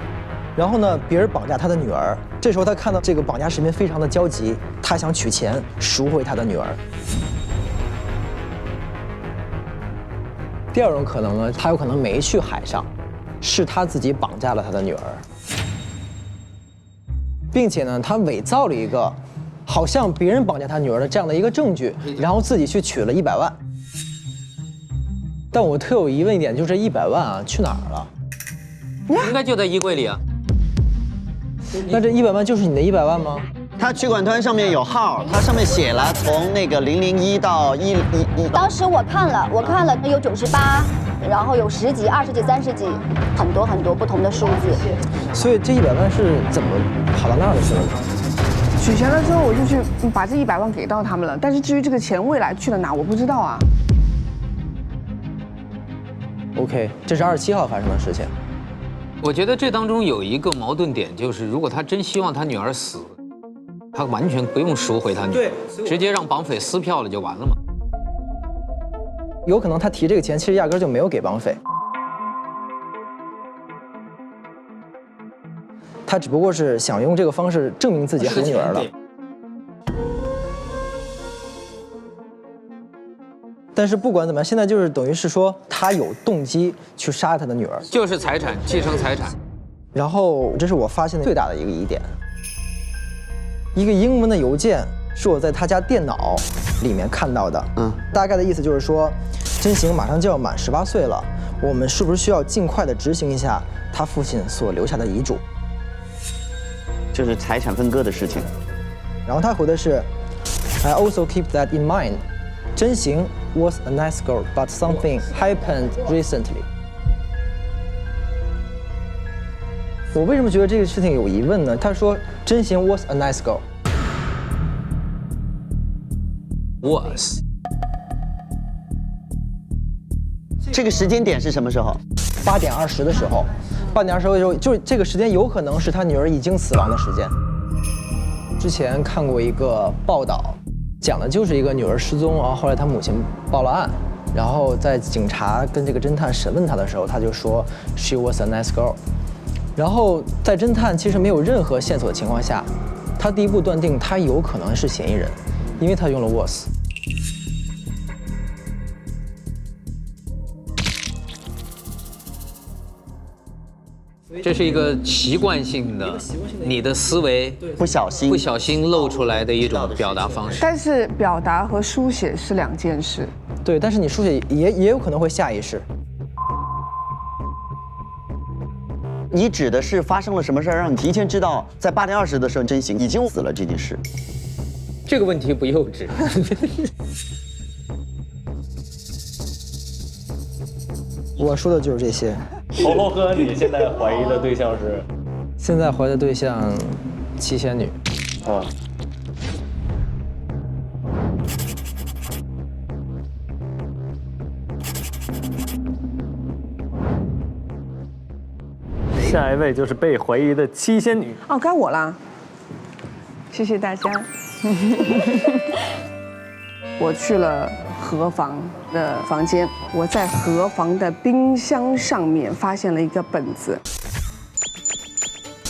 然后呢，别人绑架他的女儿，这时候他看到这个绑架视频非常的焦急，他想取钱赎回他的女儿。第2种可能呢，他有可能没去海上，是他自己绑架了他的女儿，并且呢，他伪造了一个好像别人绑架他女儿的这样的一个证据，然后自己去取了100万。但我特有疑问一点，就这100万啊，去哪儿了？应该就在衣柜里啊。那这100万就是你的100万吗？他取款单上面有号，它上面写了从那个001到111。当时我看了有98，然后有10几、20几、30几，很多很多不同的数字。所以这100万是怎么跑到那儿去了呢？取钱了之后，我就去把这100万给到他们了。但是至于这个钱未来去了哪，我不知道啊。OK， 这是27号发生的事情。我觉得这当中有一个矛盾点，就是如果他真希望他女儿死，他完全不用赎回他女儿，直接让绑匪撕票了就完了嘛。有可能他提这个钱，其实压根就没有给绑匪，他只不过是想用这个方式证明自己还女儿了。但是不管怎么样，现在就是等于是说他有动机去杀他的女儿，就是财产，继承财产。然后这是我发现的最大的一个疑点，一个英文的邮件是我在他家电脑里面看到的。大概的意思就是说，真行马上就要满18岁了，我们是不是需要尽快的执行一下他父亲所留下的遗嘱？就是财产分割的事情。然后他回的是 ，I also keep that in mind. 真行 was a nice girl, but something happened recently. 我为什么觉得这个事情有疑问呢？他说真行 was a nice girl. was 这个时间点是什么时候？8点20的时候。8点20的时候，就这个时间有可能是他女儿已经死亡的时间。之前看过一个报道，讲的就是一个女儿失踪，然后后来他母亲报了案，然后在警察跟这个侦探审问他的时候，他就说 she was a nice girl。然后在侦探其实没有任何线索的情况下，他第一步断定他有可能是嫌疑人，因为他用了 was。这是一个习惯性的，你的思维不小心露出来的一种表达方式。但是表达和书写是2件事。对，但是你书写也有可能会下意识。你指的是发生了什么事儿，让你提前知道在8点20的时候真行已经死了这件事？这个问题不幼稚。我说的就是这些。猴猴哥，你现在怀疑的对象是？现在怀的对象7仙女。下一位就是被怀疑的7仙女。哦，该我啦。谢谢大家。我去了何房的房间，我在何房的冰箱上面发现了一个本子。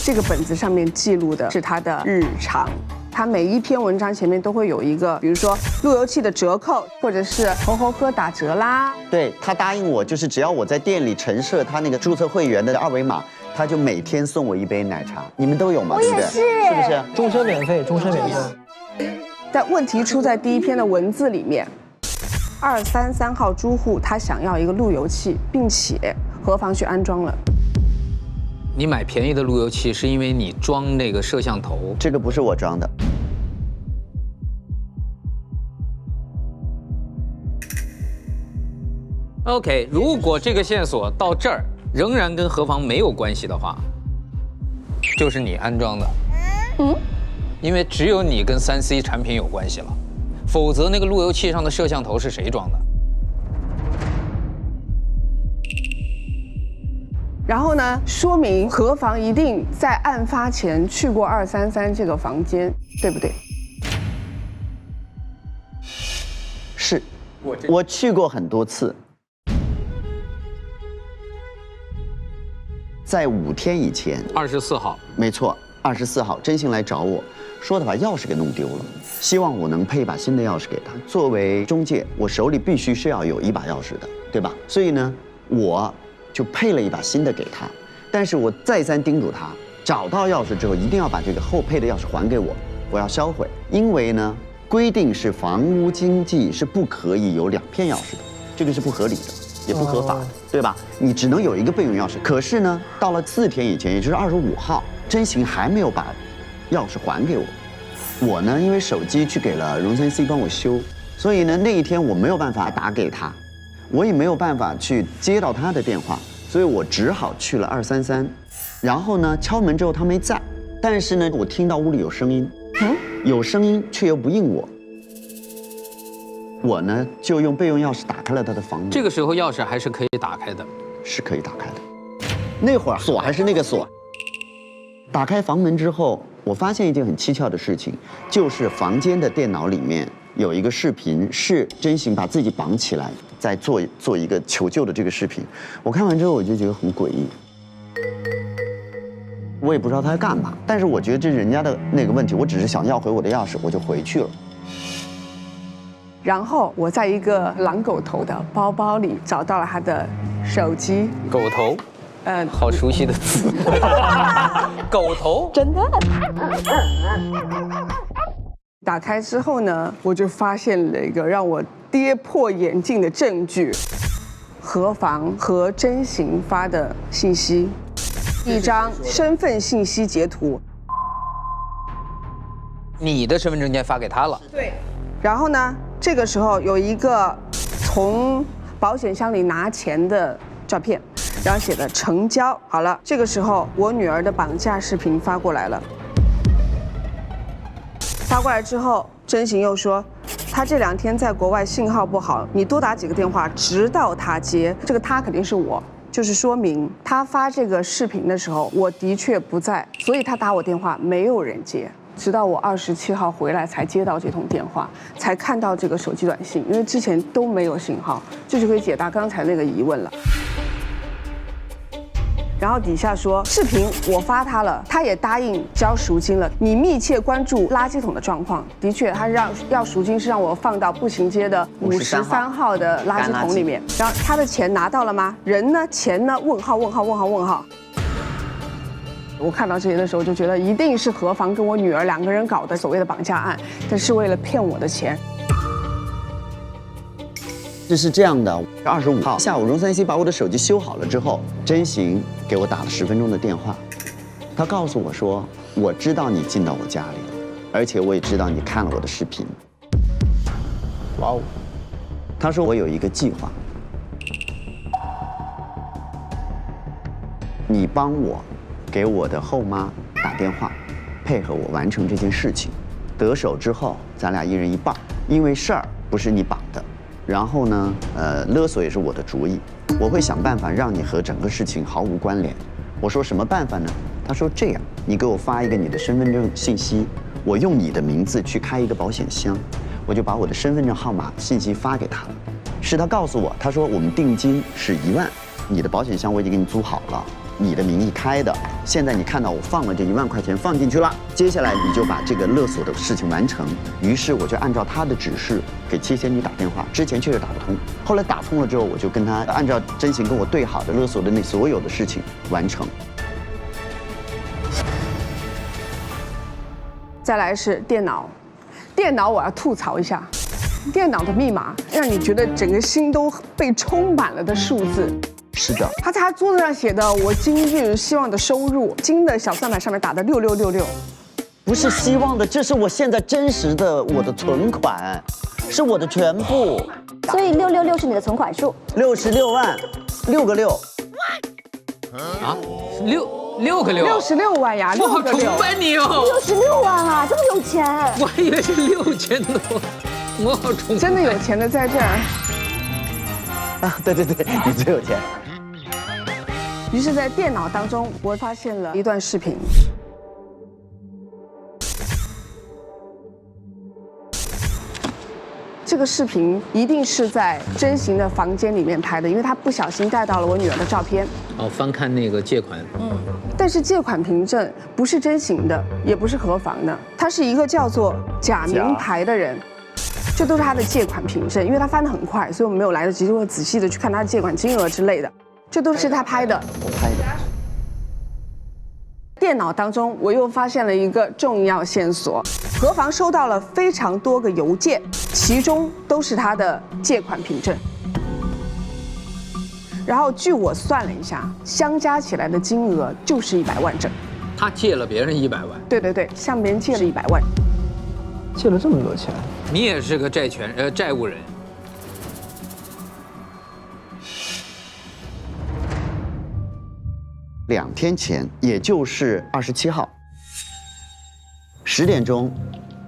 这个本子上面记录的是他的日常，他每一篇文章前面都会有一个，比如说路由器的折扣，或者是猴猴哥打折啦。对，他答应我，就是只要我在店里陈设他那个注册会员的2维码，他就每天送我1杯奶茶。你们都有吗？我也是，是不是？终身免费，终身免费。但问题出在第一篇的文字里面，233号住户他想要一个路由器，并且何房去安装了。你买便宜的路由器是因为你装那个摄像头？这个不是我装的。OK， 如果这个线索到这儿仍然跟何房没有关系的话，就是你安装的。因为只有你跟3C 产品有关系了，否则那个路由器上的摄像头是谁装的？然后呢，说明何房一定在案发前去过233这个房间，对不对？是，我去过很多次。在5天以前，24号，没错，24号，真行来找我，说他把钥匙给弄丢了，希望我能配一把新的钥匙给他。作为中介，我手里必须是要有1把钥匙的，对吧？所以呢，我就配了1把新的给他。但是我再三叮嘱他，找到钥匙之后一定要把这个后配的钥匙还给我，我要销毁。因为呢，规定是房屋经纪是不可以有2片钥匙的，这个是不合理的，也不合法的，对吧？你只能有一个备用钥匙。可是呢，到了4天以前，也就是25号，真行还没有把钥匙还给我。我呢，因为手机去给了荣森 C 帮我修，所以呢，那一天我没有办法打给他，我也没有办法去接到他的电话，所以我只好去了233。然后呢，敲门之后他没在，但是呢，我听到屋里有声音，有声音却又不应我。我呢，就用备用钥匙打开了他的房门。这个时候钥匙还是可以打开的，是可以打开的。那会儿锁还是那个锁。打开房门之后，我发现一件很蹊跷的事情，就是房间的电脑里面有一个视频，是真行把自己绑起来，在做一个求救的这个视频。我看完之后，我就觉得很诡异。我也不知道他在干嘛，但是我觉得这是人家的那个问题，我只是想要回我的钥匙，我就回去了。然后我在一个狼狗头的包包里找到了他的手机。狗头，好熟悉的词。狗头，真的。打开之后呢，我就发现了一个让我跌破眼镜的证据：何妨和真行发的信息，一张身份信息截图。你的身份证件发给他了？对。然后呢，这个时候有一个从保险箱里拿钱的照片，然后写的成交。好了，这个时候我女儿的绑架视频发过来了。发过来之后，真行又说，他这2天在国外信号不好，你多打几个电话，直到他接。这个他肯定是我，就是说明他发这个视频的时候，我的确不在，所以他打我电话没有人接。直到我27号回来才接到这通电话，才看到这个手机短信，因为之前都没有信号，这就可以解答刚才那个疑问了。然后底下说视频我发他了，他也答应交赎金了。你密切关注垃圾桶的状况，的确他要赎金是让我放到步行街的53号的垃圾桶里面。然后他的钱拿到了吗？人呢？钱呢？问号问号问号问号。我看到这些的时候就觉得一定是何妨跟我女儿2个人搞的所谓的绑架案，但是为了骗我的钱。这是这样的，25号下午，荣3C把我的手机修好了之后，真行给我打了10分钟的电话，他告诉我说，我知道你进到我家里了，而且我也知道你看了我的视频。哇哦！他说我有一个计划，你帮我给我的后妈打电话，配合我完成这件事情。得手之后，咱俩1人1半，因为事儿不是你绑的。然后呢，勒索也是我的主意，我会想办法让你和整个事情毫无关联。我说什么办法呢？他说这样，你给我发一个你的身份证信息，我用你的名字去开一个保险箱，我就把我的身份证号码信息发给他了。是他告诉我，他说我们定金是1万，你的保险箱我已经给你租好了，你的名义开的，现在你看到我放了这1万块钱放进去了，接下来你就把这个勒索的事情完成。于是我就按照他的指示给七仙女打电话，之前确实打不通，后来打通了之后，我就跟他按照真行跟我对好的勒索的那所有的事情完成。再来是电脑，电脑我要吐槽一下，电脑的密码让你觉得整个心都被充满了的数字。是的，他在他桌子上写的我今日希望的收入，金的小算盘上面打的6666，不是希望的，这是我现在真实的我的存款，是我的全部。所以666是你的存款数，66万，6个6。啊，6个6。66万呀我好崇拜你哦！66万啊，这么有钱！我以为是6000多，我好崇拜。真的有钱的在这儿。啊，对对对，你最有钱。于是，在电脑当中，我发现了一段视频。这个视频一定是在真行的房间里面拍的，因为他不小心带到了我女儿的照片。哦，翻看那个借款。但是借款凭证不是真行的，也不是合房的，他是一个叫做假名牌的人。这都是他的借款凭证，因为他翻得很快，所以我们没有来得及就会仔细的去看他的借款金额之类的。这都是他拍的，我拍的。电脑当中，我又发现了一个重要线索：何房收到了非常多个邮件，其中都是他的借款凭证。然后据我算了一下，相加起来的金额就是100万整。他借了别人100万？对对对，向别人借了100万。借了这么多钱，你也是个债务人。2天前，也就是27号10点钟，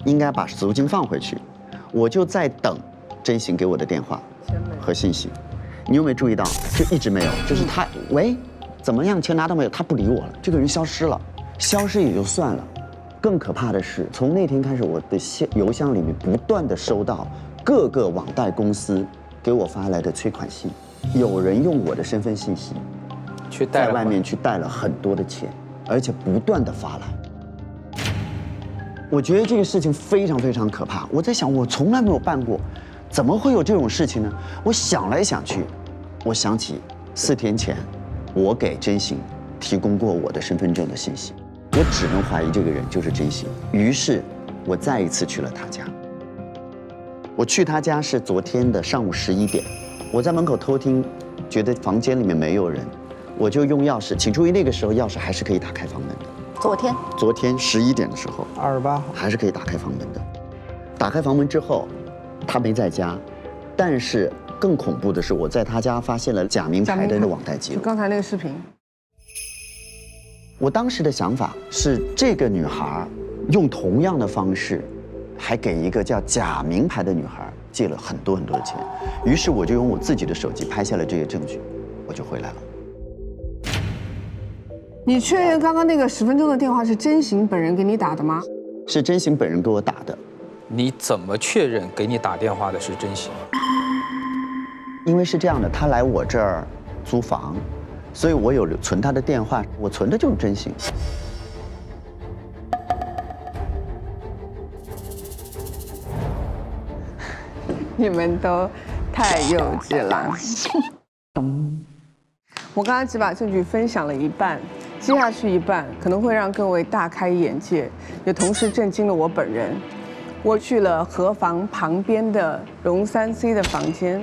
应该把赎金放回去，我就在等真行给我的电话和信息。你有没有注意到？就一直没有，就是他喂，怎么样？钱拿到没有？他不理我了，这个人消失了。消失也就算了。更可怕的是，从那天开始，我的邮箱里面不断的收到各个网贷公司给我发来的催款信，有人用我的身份信息在外面去贷了很多的钱，而且不断的发来。我觉得这个事情非常非常可怕。我在想，我从来没有办过，怎么会有这种事情呢？我想来想去，我想起4天前，我给真行提供过我的身份证的信息。我只能怀疑这个人就是真行。于是，我再一次去了他家。我去他家是昨天的上午11点，我在门口偷听，觉得房间里面没有人，我就用钥匙，请注意那个时候钥匙还是可以打开房门的。昨天11点的时候，28号还是可以打开房门的。打开房门之后，他没在家，但是更恐怖的是，我在他家发现了假名牌的网贷记录。就刚才那个视频。我当时的想法是，这个女孩用同样的方式，还给一个叫假名牌的女孩借了很多的钱。于是我就用我自己的手机拍下了这些证据，我就回来了。你确认刚刚那个10分钟的电话是真行本人给你打的吗？是真行本人给我打的。你怎么确认给你打电话的是真行？因为是这样的，他来我这儿租房，所以我有存他的电话，我存的就是真行。你们都太幼稚了。我刚刚只把证据分享了一半，接下去一半可能会让各位大开眼界，也同时震惊了我本人。我去了河房旁边的荣3C 的房间，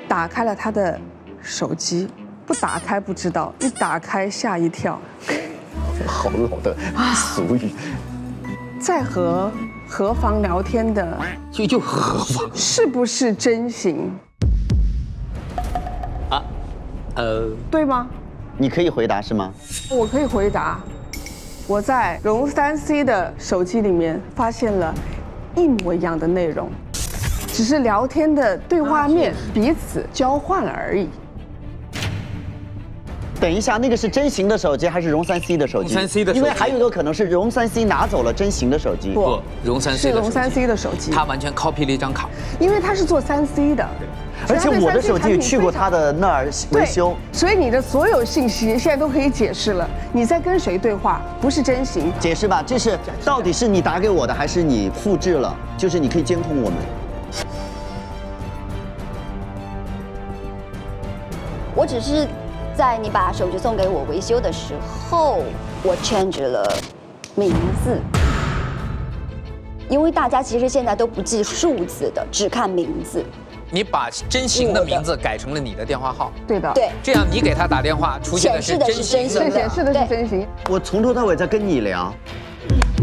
打开了他的手机，不打开不知道，一打开吓一跳。好老的俗语。在和河房聊天的就河房是不是真行？对吗？你可以回答是吗？我可以回答。我在荣3C 的手机里面发现了一模一样的内容，只是聊天的对话面彼此交换了而已。等一下，那个是真行的手机还是荣3C 的手机？荣3C 的手机，因为还有一个可能是荣3C拿走了真行的手机。不，荣3C 是荣3C 的手机，他完全 copy 了一张卡，因为他是做3C 的。而且我的手机也去过他的那儿维修，所以你的所有信息现在都可以解释了。你在跟谁对话？不是真行，解释吧，这是到底是你打给我的，还是你复制了？就是你可以监控我们。我只是在你把手机送给我维修的时候，我 change 了名字。因为大家其实现在都不记数字的，只看名字。你把真行的名字改成了你的电话号，对的，对，这样你给他打电话出现的是真行，显示的是真行。我从头到尾在跟你聊，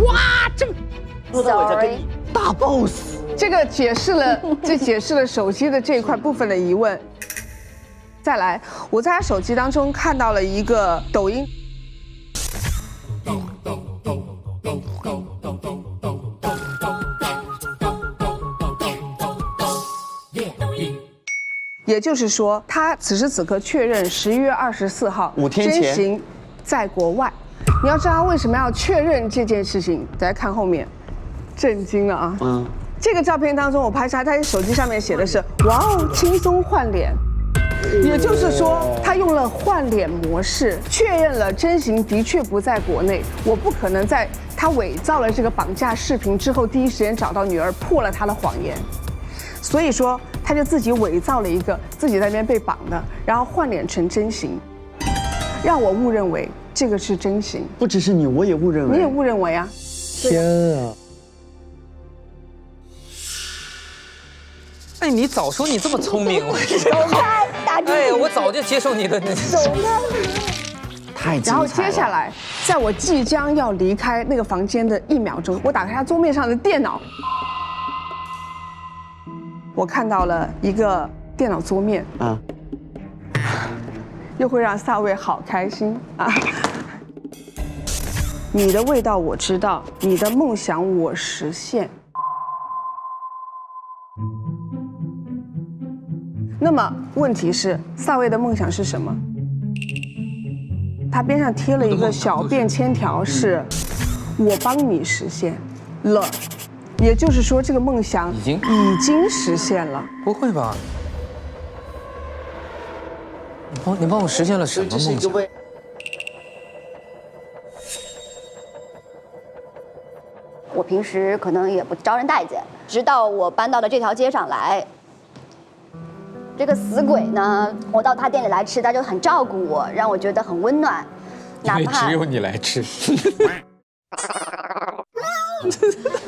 哇，这从头到尾在跟你大 boss， 这解释了手机的这一块部分的疑问。再来，我在他手机当中看到了一个抖音。也就是说，他此时此刻确认11月24号5天前真行在国外。你要知道他为什么要确认这件事情，大家看后面，震惊了啊！这个照片当中我拍下，他手机上面写的是“哇哦，轻松换脸”，也就是说，他用了换脸模式，确认了真行的确不在国内。我不可能在他伪造了这个绑架视频之后，第一时间找到女儿，破了他的谎言。所以说，他就自己伪造了一个自己在那边被绑的，然后换脸成真行，让我误认为这个是真行。不只是你，我也误认为。你也误认为啊？天啊！哎，你早说你这么聪明，走开，打住！哎，我早就接受你的那。走开！太精彩了。然后接下来，在我即将要离开那个房间的1秒钟，我打开他桌面上的电脑。我看到了一个电脑桌面啊，又会让萨卫好开心啊！你的味道我知道，你的梦想我实现。那么问题是，萨卫的梦想是什么？他边上贴了一个小便签条，是“我帮你实现了”。也就是说，这个梦想已经实现了。不会吧？你帮我实现了什么梦想？我平时可能也不招人待见，直到我搬到了这条街上来。这个死鬼呢，我到他店里来吃，他就很照顾我，让我觉得很温暖。因为只有你来吃。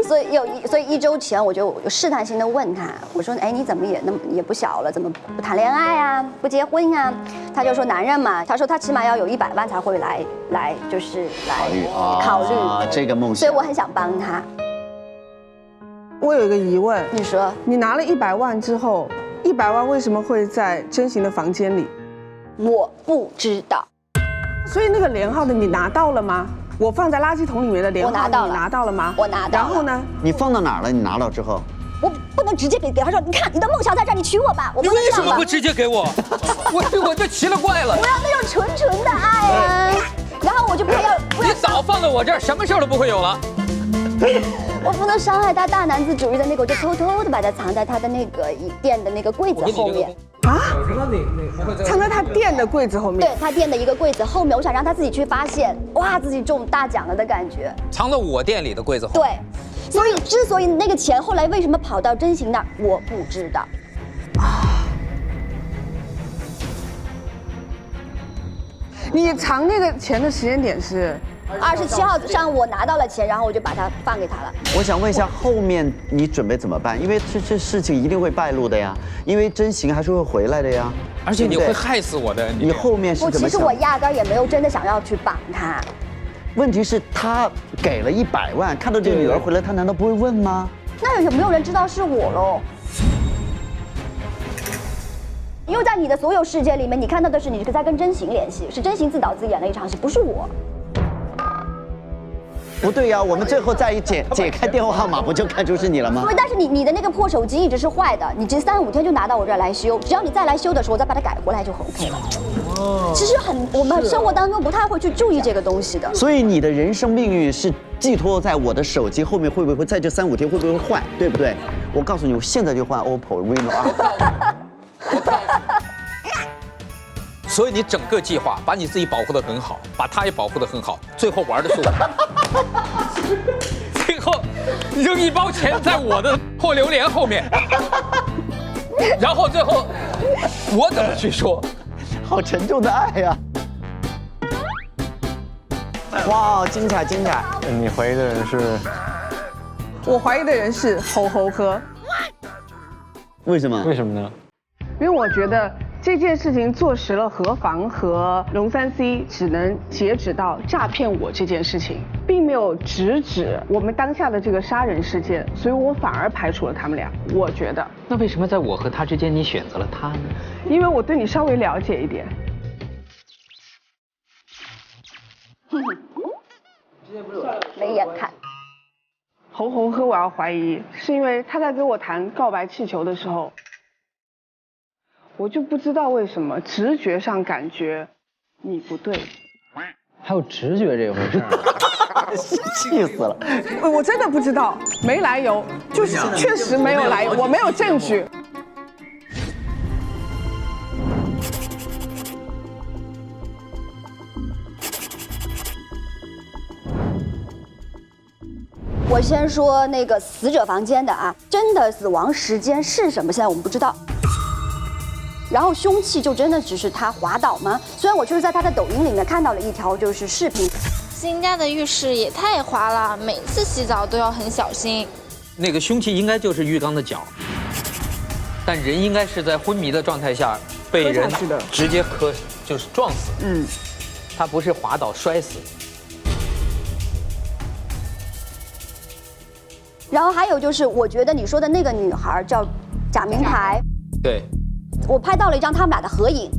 所以1周前我就试探性的问他，我说，哎，你怎么也不小了，怎么不谈恋爱啊，不结婚啊？他就说男人嘛，他说他起码要有100万才会来考虑这个梦想。所以我很想帮他。我有一个疑问，你说，你拿了100万之后，100万为什么会在真行的房间里？我不知道。所以那个连号的你拿到了吗？我放在垃圾桶里面的连号，你拿到了吗？我拿到了。然后呢？你放到哪儿了？你拿到之后？我不能直接给他说，你看你的梦想在这儿，你娶我吧。我你为什么不直接给我？我就奇了怪了。我要那种纯的爱啊！然后我就不要。你早放在我这儿，什么事儿都不会有了。我不能伤害他大男子主义的那个，我就偷偷的把它藏在他的那个店的那个柜子后面。啊？藏在他店的柜子后面？对，他店的一个柜子后面，我想让他自己去发现，哇，自己中大奖了的感觉。藏在我店里的柜子后面。对，所以之所以那个钱后来为什么跑到真行那儿，我不知道。你藏那个钱的时间点是27号上午我拿到了钱，然后我就把它放给他了。我想问一下，后面你准备怎么办？因为这事情一定会败露的呀，因为真行还是会回来的呀。而且你会害死我的。你后面是怎么想？其实我压根儿也没有真的想要去绑他。问题是，他给了100万，看到这个女儿回来，他难道不会问吗？那有没有人知道是我喽？因为在你的所有世界里面，你看到的是你在跟真行联系，是真行自导自演了一场戏，不是我。不对呀，我们最后再一解开电话号码，不就看出是你了吗？对，但是你的那个破手机一直是坏的，你这3、5天就拿到我这儿来修，只要你再来修的时候，我再把它改回来就 OK 了。其实我们生活当中不太会去注意这个东西的。所以你的人生命运是寄托在我的手机后面，会不会在这3、5天会不会坏，对不对？我告诉你，我现在就换 OPPO Reno 2。所以你整个计划把你自己保护得很好，把他也保护得很好，最后玩的是我，最后扔1包钱在我的破榴莲后面，然后最后我怎么去说？好沉重的爱呀！哇，精彩精彩！你怀疑的人是？我怀疑的人是猴猴哥。为什么？为什么呢？因为我觉得这件事情坐实了何妨和龙3C 只能截止到诈骗我这件事情，并没有直指我们当下的这个杀人事件，所以我反而排除了他们俩。我觉得，那为什么在我和他之间你选择了他呢？因为我对你稍微了解一点。没眼看。猴猴哥，我要怀疑是因为他在跟我谈告白气球的时候，我就不知道为什么直觉上感觉你不对。还有直觉这回事？气死了！我真的不知道，没来由，就是确实没有来由，我没有证据。我先说那个死者房间的啊，真的死亡时间是什么？现在我们不知道。然后凶器就真的只是他滑倒吗？虽然我就是在他的抖音里面看到了一条就是视频。新家的浴室也太滑了，每次洗澡都要很小心。那个凶器应该就是浴缸的脚，但人应该是在昏迷的状态下被人直接就是撞死。他不是滑倒摔死。然后还有就是，我觉得你说的那个女孩叫假名牌，对，我拍到了一张他们俩的合影，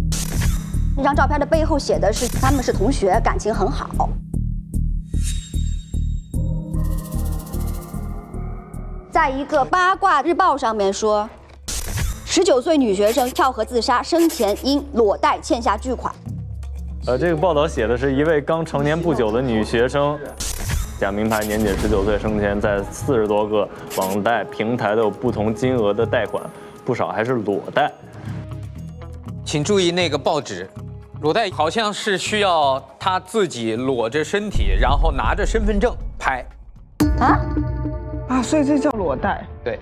那张照片的背后写的是他们是同学，感情很好。在一个八卦日报上面说，19岁女学生跳河自杀，生前因裸贷欠下巨款。这个报道写的是一位刚成年不久的女学生。假名牌年仅19岁，生前在40多个网贷平台都有不同金额的贷款，不少还是裸贷。请注意那个报纸，裸贷好像是需要他自己裸着身体，然后拿着身份证拍。所以这叫裸贷。对，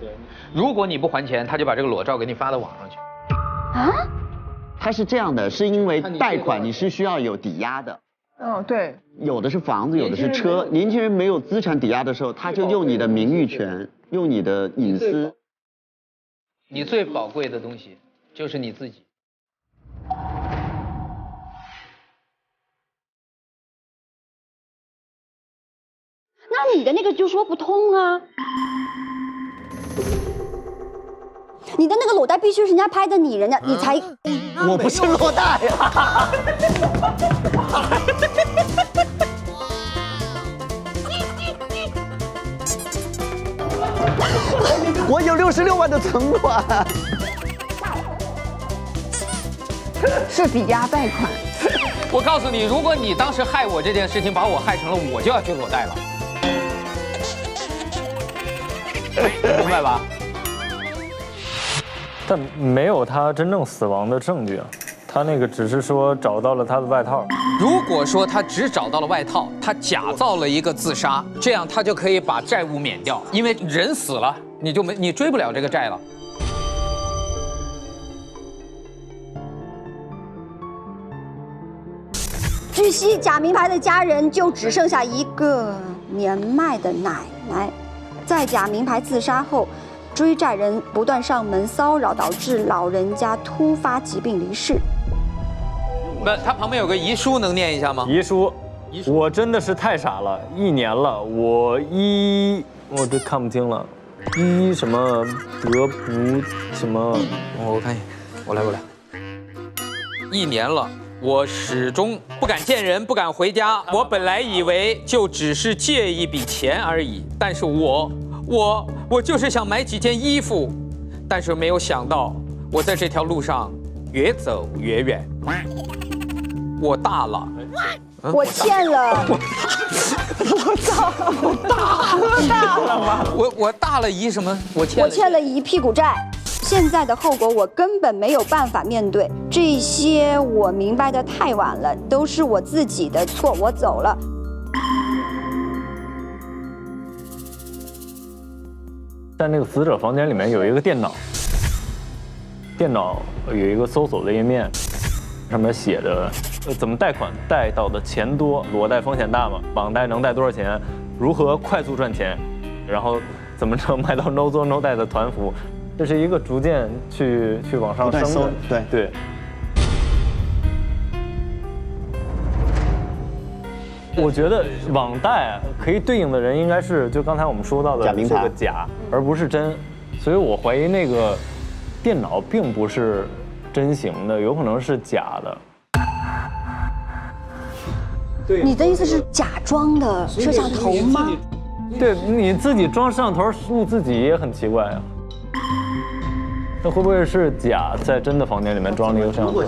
如果你不还钱，他就把这个裸照给你发到网上去。它是这样的，是因为贷款你是需要有抵押的。哦，对，有的是房子，有的是车。年轻人没有资产抵押的时候，他就用你的名誉权，用你的隐私。你最宝贵的东西就是你自己。那你的那个就说不通啊！你的那个裸贷必须是人家拍的你，人家你才。我不是裸贷呀。我有66万的存款。是抵押贷款。我告诉你，如果你当时害我这件事情把我害成了，我就要去裸贷了，明白吧？但没有他真正死亡的证据啊，他那个只是说找到了他的外套。如果说他只找到了外套，他假造了一个自杀，这样他就可以把债务免掉，因为人死了，你追不了这个债了。据悉，假名牌的家人就只剩下一个年迈的奶奶，在假名牌自杀后。追债人不断上门骚扰，导致老人家突发疾病离世。不，他旁边有个遗书，能念一下吗？遗书，我真的是太傻了，1年了，我这看不清了，什么德不什么，我看一眼，我来。1年了，我始终不敢见人，不敢回家。我本来以为就只是借一笔钱而已，但是我就是想买几件衣服，但是没有想到，我在这条路上越走越远。我大了，我欠了，我大了吗？我大了一什么？我欠了一屁股债，现在的后果我根本没有办法面对。这些我明白的太晚了，都是我自己的错，我走了。在那个死者房间里面有一个电脑，电脑有一个搜索的页面，上面写着怎么贷款贷到的钱多，裸贷风险大吗？网贷能贷多少钱？如何快速赚钱？然后怎么能买到 no 作 no 贷的团服？这是一个逐渐去往上升的，对。我觉得网贷可以对应的人应该是就刚才我们说到的这个假，而不是真，所以我怀疑那个电脑并不是真形的，有可能是假的。你的意思是假装的摄像头吗？对，你自己装摄像头录自己也很奇怪啊。那会不会是假在真的房间里面装了一个摄像头？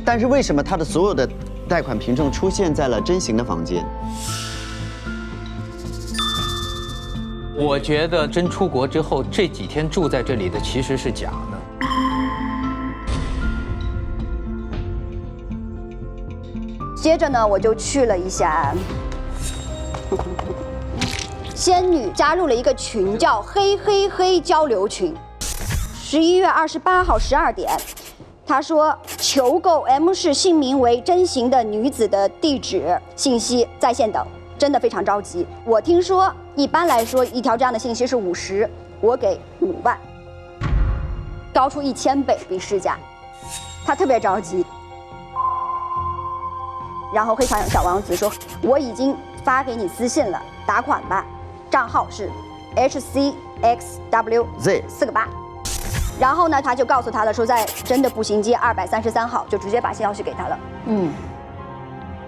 但是为什么他的所有的贷款凭证出现在了真形的房间？我觉得真出国之后这几天住在这里的其实是假的。接着呢，我就去了一下仙女加入了一个群，叫嘿嘿嘿交流群。11月28号12点。他说求购 M 市姓名为真形的女子的地址信息，在线等，真的非常着急。我听说一般来说一条这样的信息是50，我给5万，高出1000倍比市价。他特别着急，然后黑长小王子说我已经发给你私信了，打款吧，账号是 HCXWZ 4个8。然后呢，他就告诉他了，说在真的步行街233号，就直接把消息给他了。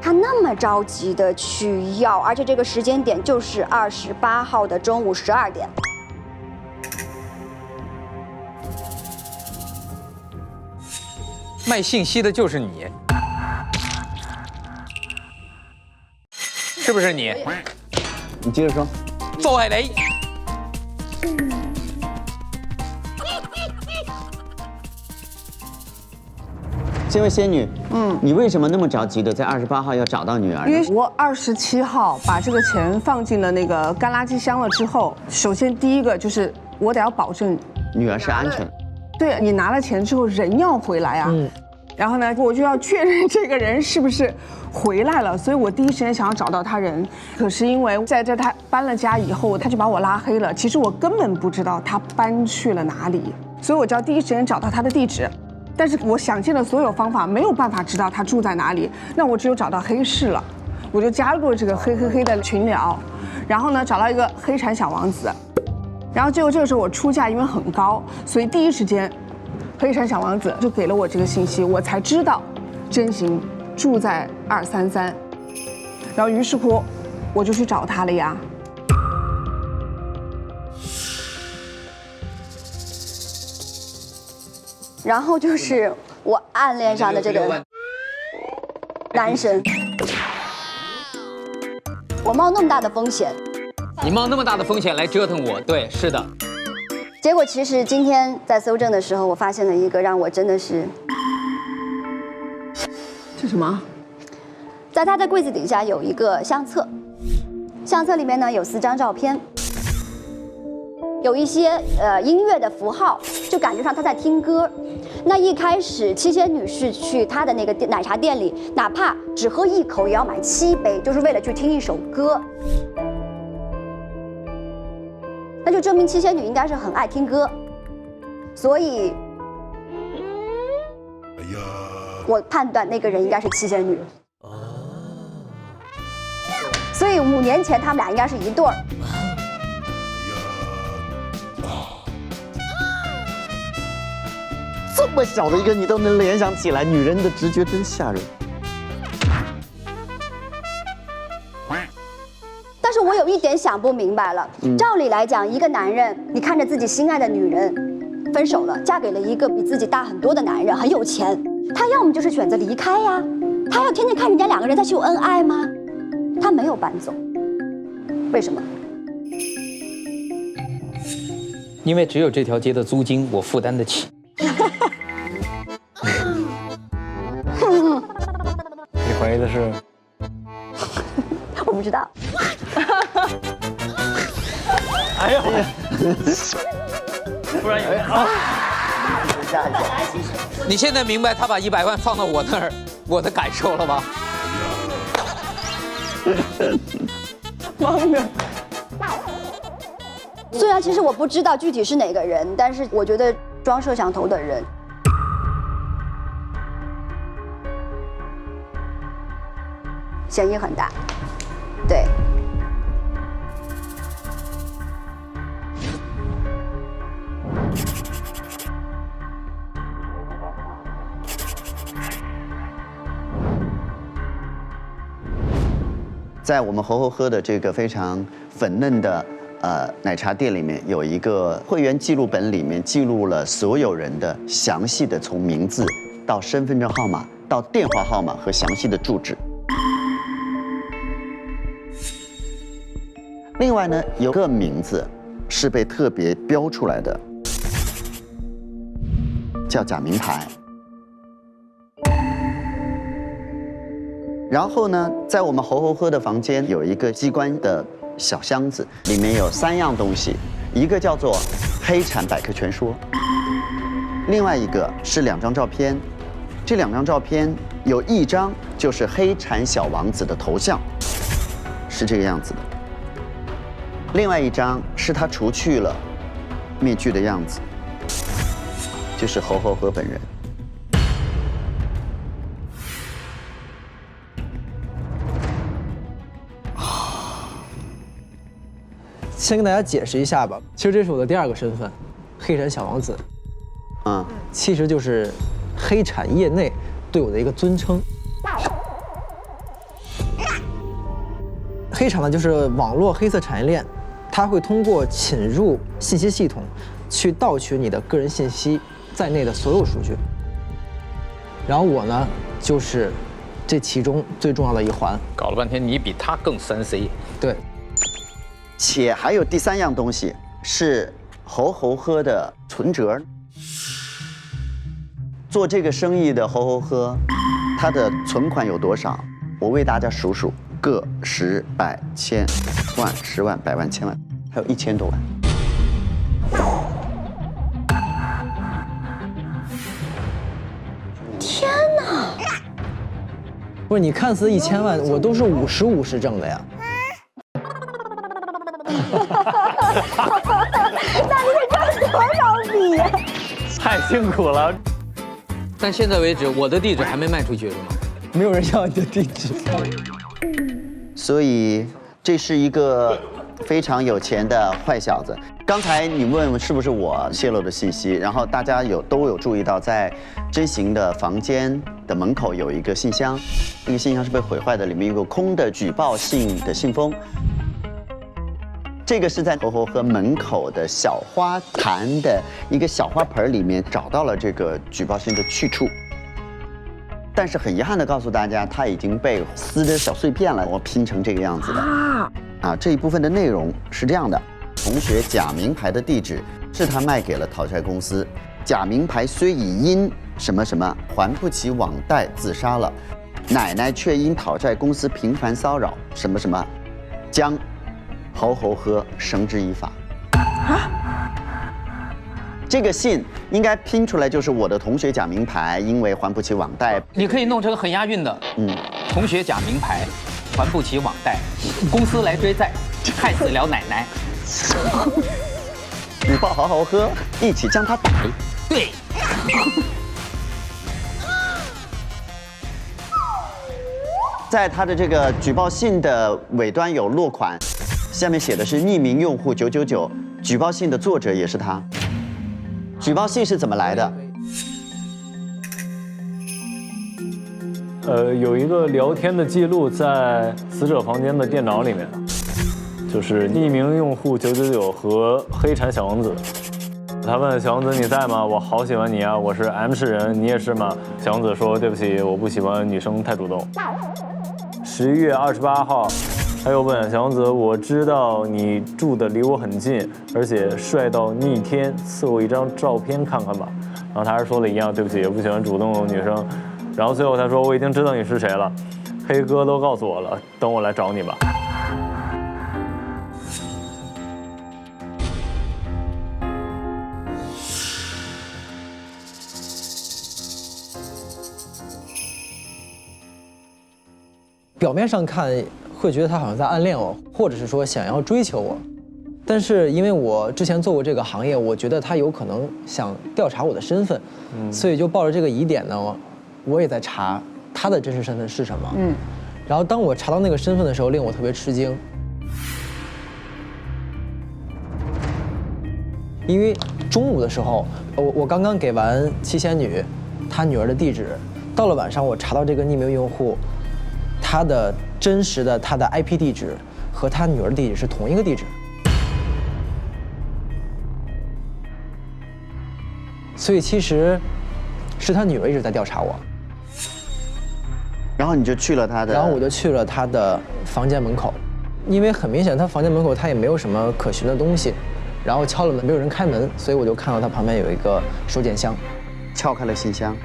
他那么着急的去要，而且这个时间点就是28号的中午12点。卖信息的就是你，是不是你？你接着说。就係你。这位仙女，你为什么那么着急的在28号要找到女儿呢？因为我27号把这个钱放进了那个干垃圾箱了之后，首先第一个就是我得要保证女儿是安全的。对，你拿了钱之后人要回来啊。然后呢，我就要确认这个人是不是回来了，所以我第一时间想要找到他人。可是因为在这他搬了家以后，他就把我拉黑了。其实我根本不知道他搬去了哪里，所以我就要第一时间找到他的地址。但是我想尽了所有方法，没有办法知道他住在哪里，那我只有找到黑市了。我就加入了这个黑的群聊，然后呢找到一个黑产小王子，然后结果这个时候我出价因为很高，所以第一时间。黑产小王子就给了我这个信息，我才知道真行住在233，然后于是乎我就去找他了呀。然后就是我暗恋上的这个男神，我冒那么大的风险，你冒那么大的风险来折腾我，对，是的。结果其实今天在搜证的时候，我发现了一个让我真的是，这什么？在他的柜子底下有一个相册，相册里面呢有4张照片，有一些音乐的符号，就感觉上他在听歌。那一开始七仙女是去他的那个奶茶店里，哪怕只喝1口也要买7杯，就是为了去听一首歌。那就证明七仙女应该是很爱听歌，所以，我判断那个人应该是七仙女。所以5年前他们俩应该是一对儿。这么小的一个你都能联想起来，女人的直觉真吓人。但是我有一点想不明白了，照理来讲，一个男人，你看着自己心爱的女人分手了，嫁给了一个比自己大很多的男人，很有钱，他要么就是选择离开呀，他要天天看人家2个人在秀恩爱吗？他没有搬走，为什么？因为只有这条街的租金我负担得起。你怀疑的是？我不知道。哎呀，突然有人啊！你现在明白他把100万放到我那儿，我的感受了吗？懵的。虽然其实我不知道具体是哪个人，但是我觉得装摄像头的人嫌疑很大。对。在我们猴喝的这个非常粉嫩的奶茶店里面，有一个会员记录本，里面记录了所有人的详细的，从名字到身份证号码到电话号码和详细的住址。另外呢，有个名字是被特别标出来的，叫假名牌。然后呢，在我们猴喝的房间有一个机关的小箱子，里面有3样东西，一个叫做黑产百科全书，另外一个是2张照片，这2张照片有1张就是黑产小王子的头像，是这个样子的，另外1张是他除去了面具的样子，就是猴喝本人。先跟大家解释一下吧，其实这是我的第2个身份，黑产小王子。其实就是黑产业内对我的一个尊称。黑产呢，就是网络黑色产业链，它会通过侵入信息系统，去盗取你的个人信息在内的所有数据。然后我呢，就是这其中最重要的一环。搞了半天，你比他更3C。对。且还有第3样东西是猴喝的存折。做这个生意的猴喝，他的存款有多少？我为大家数数，个、10、百、千、万、10万、100万、1000万，还有1000多万。天不是你看似1000万，我都是50-50挣的呀。那你得赚多少笔呀？太辛苦了。但现在为止，我的地址还没卖出去是吗？没有人要你的地址。所以这是一个非常有钱的坏小子。刚才你问是不是我泄露的信息，然后大家都有注意到，在真行的房间的门口有一个信箱，那个信箱是被毁坏的，里面有个空的举报信的信封。这个是在猴猴河门口的小花坛的一个小花盆里面找到了这个举报信的去处，但是很遗憾的告诉大家，它已经被撕得小碎片了，我拼成这个样子的。这一部分的内容是这样的：同学假名牌的地址是他卖给了讨债公司，假名牌虽已因什么什么还不起网贷自杀了，奶奶却因讨债公司频繁骚扰什么什么，将猴猴喝绳之以法。这个信应该拼出来就是我的同学假名牌，因为还不起网贷。你可以弄成很押韵的，同学假名牌，还不起网贷，公司来追债，害死了奶奶。举报好好喝，一起将他逮。对。在他的这个举报信的尾端有落款，下面写的是匿名用户999，举报信的作者也是他。举报信是怎么来的？有一个聊天的记录在死者房间的电脑里面，就是匿名用户999和黑产小王子。他问小王子你在吗？我好喜欢你啊，我是 M 市人，你也是吗？小王子说对不起，我不喜欢女生太主动。11月28号，他又问小王子，我知道你住的离我很近，而且帅到逆天，赐我一张照片看看吧。然后他还是说了一样，对不起，我不喜欢主动女生。然后最后他说我已经知道你是谁了，黑哥都告诉我了，等我来找你吧。表面上看会觉得他好像在暗恋我，或者是说想要追求我，但是因为我之前做过这个行业，我觉得他有可能想调查我的身份，所以就抱着这个疑点呢，我也在查他的真实身份是什么。然后当我查到那个身份的时候，令我特别吃惊，因为中午的时候，我刚刚给完七仙女她女儿的地址，到了晚上我查到这个匿名用户。他的真实的他的 IP 地址和他女儿的地址是同一个地址，所以其实是他女儿一直在调查我。然后你就去了他的，然后我就去了他的房间门口，因为很明显他房间门口他也没有什么可寻的东西，然后敲了门没有人开门，所以我就看到他旁边有一个收件箱，撬开了信箱。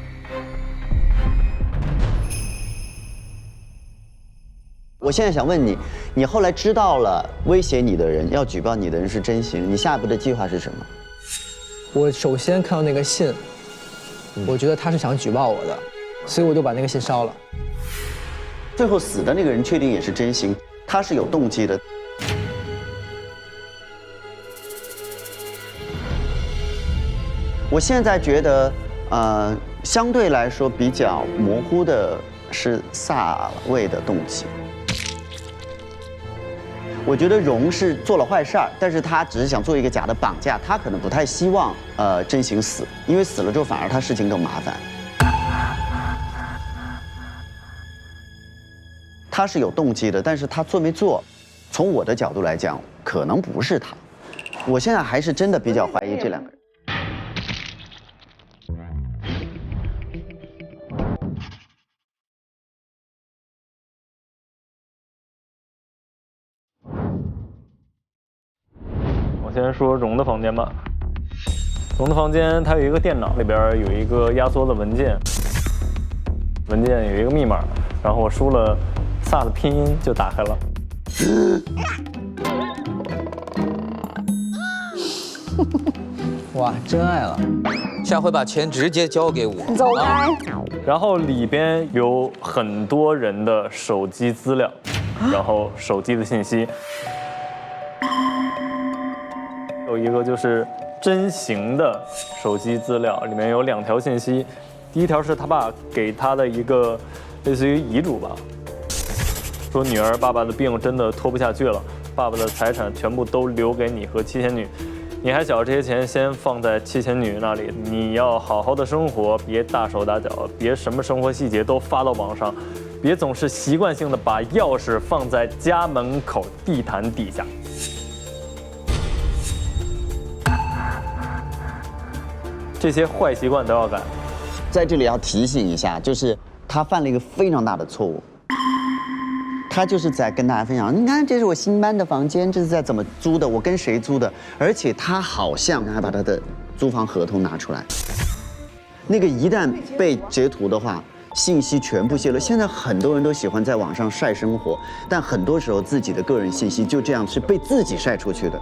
我现在想问你，你后来知道了威胁你的人要举报你的人是真行，你下一步的计划是什么？我首先看到那个信，我觉得他是想举报我的，所以我就把那个信烧了。最后死的那个人确定也是真行，他是有动机的。我现在觉得，相对来说比较模糊的是萨卫的动机。我觉得荣是做了坏事儿，但是他只是想做一个假的绑架，他可能不太希望真行死，因为死了之后反而他事情更麻烦。他是有动机的，但是他做没做，从我的角度来讲，可能不是他。我现在还是真的比较怀疑这两个人。我先说荣的房间吧。荣的房间它有一个电脑，里边有一个压缩的文件，文件有一个密码，然后我输了萨的拼音就打开了。哇，真爱了！下回把钱直接交给我。走开！然后里边有很多人的手机资料，然后手机的信息，有一个就是真行的手机资料，里面有2条信息，第一条是他爸给他的一个类似于遗嘱吧，说女儿爸爸的病真的拖不下去了，爸爸的财产全部都留给你和七仙女。你还小，这些钱先放在七仙女那里，你要好好的生活，别大手大脚，别什么生活细节都发到网上，别总是习惯性的把钥匙放在家门口地毯底下。这些坏习惯都要改。在这里要提醒一下，就是他犯了一个非常大的错误。他就是在跟大家分享，你看这是我新搬的房间，这是在怎么租的，我跟谁租的，而且他好像还把他的租房合同拿出来。那个一旦被截图的话，信息全部泄露。现在很多人都喜欢在网上晒生活，但很多时候自己的个人信息就这样是被自己晒出去的。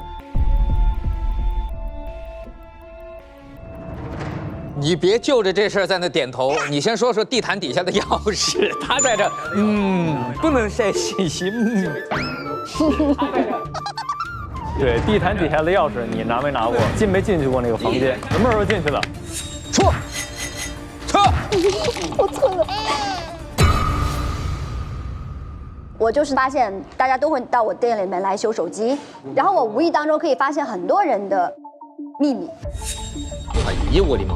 你别就着这事儿在那点头，你先说说地毯底下的钥匙，他在这，不能晒信息，对，地毯底下的钥匙你拿没拿过？进没进去过那个房间？什么时候进去的？错，我错了。我就是发现大家都会到我店里面来修手机，然后我无意当中可以发现很多人的秘密。哎呀，我的妈！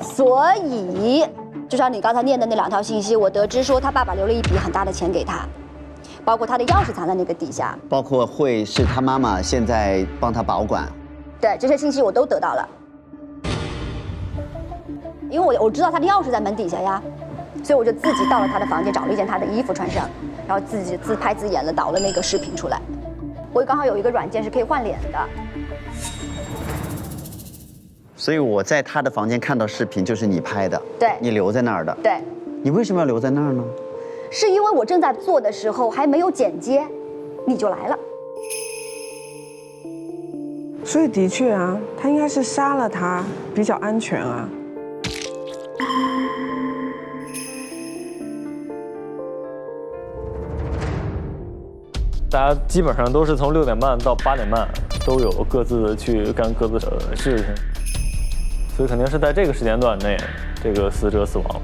所以，就像你刚才念的那2条信息，我得知说他爸爸留了一笔很大的钱给他，包括他的钥匙藏在那个底下，包括会是他妈妈现在帮他保管。对，这些信息我都得到了，因为我知道他的钥匙在门底下呀，所以我就自己到了他的房间，找了一件他的衣服穿上，然后自己自拍自演了，导了那个视频出来。我刚好有一个软件是可以换脸的。所以我在他的房间看到视频，就是你拍的，对，你留在那儿的，对。你为什么要留在那儿呢？是因为我正在做的时候还没有剪接，你就来了。所以的确啊，他应该是杀了他比较安全啊。大家基本上都是从6点半到8点半，都有各自去干各自的事情，所以肯定是在这个时间段内，这个死者死亡。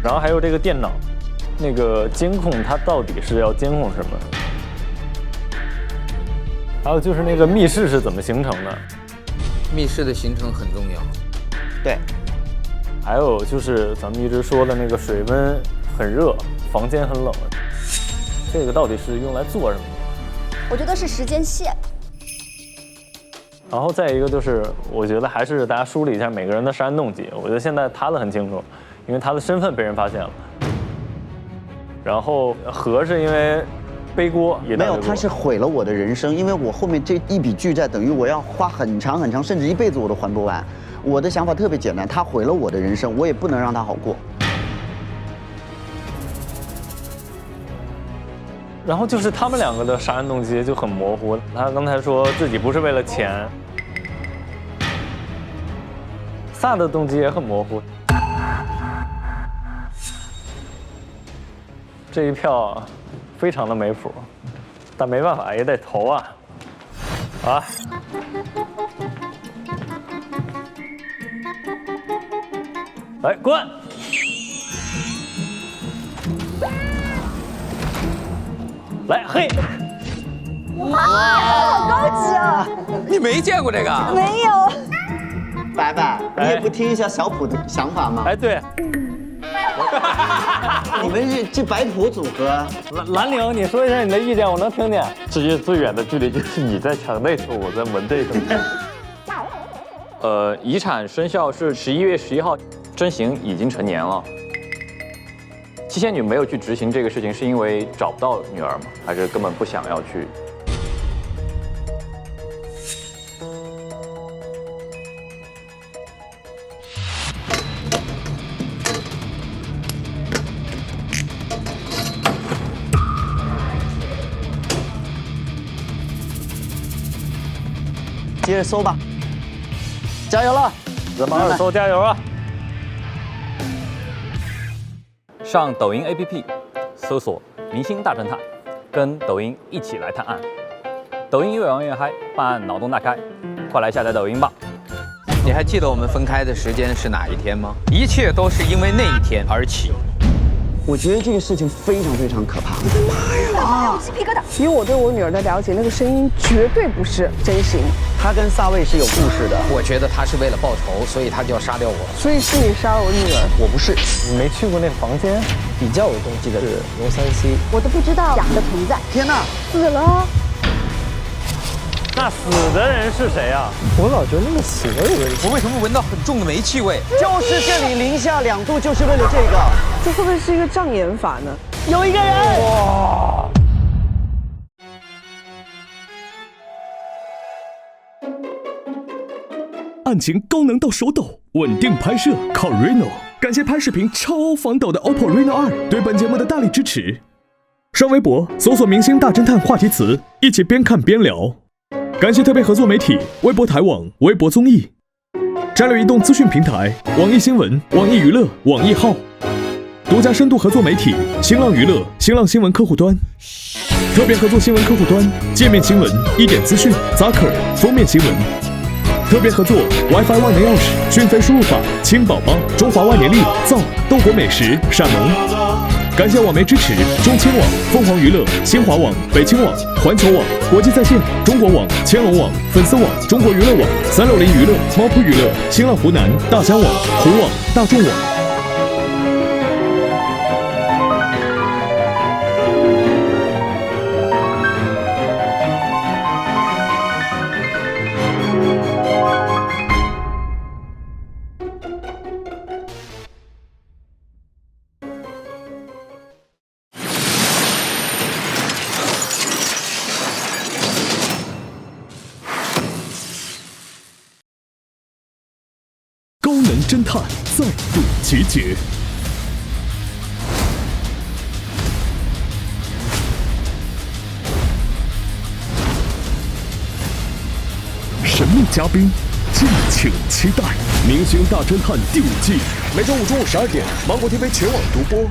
然后还有这个电脑，那个监控它到底是要监控什么？还有就是那个密室是怎么形成的？密室的形成很重要。对。还有就是咱们一直说的那个水温很热，房间很冷，这个到底是用来做什么的？我觉得是时间线。然后再一个就是，我觉得还是大家梳理一下每个人的杀人动机。我觉得现在他的很清楚，因为他的身份被人发现了。然后何是因为背锅也没有，他是毁了我的人生，因为我后面这一笔巨债等于我要花很长很长，甚至一辈子我都还不完。我的想法特别简单，他毁了我的人生，我也不能让他好过。然后就是他们2个的杀人动机就很模糊。他刚才说自己不是为了钱，萨的动机也很模糊。这一票非常的没谱，但没办法也得投啊！啊！来，滚！来，嘿！哇，好高级啊！你没见过这个？没有。白白，你也不听一下小普的想法吗？哎，对。你们这白普组合。蓝领，你说一下你的意见，我能听见。世界最远的距离就是你在墙内头，我在门内头。遗产生效是11月11号，真行已经成年了。七仙女没有去执行这个事情，是因为找不到女儿吗？还是根本不想要去？去搜吧。加油了，咱们二搜加油啊！上抖音 APP 搜索“明星大侦探”，跟抖音一起来探案。抖音越玩越嗨，办案脑洞大开，快来下载抖音吧！你还记得我们分开的时间是哪一天吗？一切都是因为那一天而起。我觉得这个事情非常非常可怕。我的妈呀！鸡皮疙瘩！以我对我女儿的了解，那个声音绝对不是真心。他跟萨卫是有故事的。我觉得他是为了报仇，所以他就要杀掉我。所以是你杀了我女儿？我不是。你没去过那个房间？比较有动机的是龙3C，我都不知道蒋的存在。天哪，死了！那死的人是谁啊？我老觉得那个死的人，我为什么闻到很重的煤气味？就是这里零下2度，就是为了这个。这会不会是一个障眼法呢？有一个人！哇！案情高能到手抖，稳定拍摄靠 Reno。感谢拍视频超防抖的 OPPO Reno 2对本节目的大力支持。上微博搜索“明星大侦探”话题词，一起边看边聊。感谢特别合作媒体微博台网、微博综艺、战略移动资讯平台、网易新闻、网易娱乐、网易号。独家深度合作媒体新浪娱乐、新浪新闻客户端。特别合作新闻客户端界面新闻、一点资讯、Zaker 封面新闻。特别合作 WiFi 万能钥匙、讯飞输入法、轻宝宝、中华万年历、造豆果美食、闪萌。感谢网媒支持：中青网、凤凰娱乐、新华网、北青网、环球网、国际在线、中国网、千龙网、粉丝网、中国娱乐网、360娱乐、猫扑娱乐、新浪湖南、大疆网、湖网、大众网。高能侦探再度集结，神秘嘉宾，敬请期待《明星大侦探》第5季，每周5中午12点，芒果 TV 全网独播。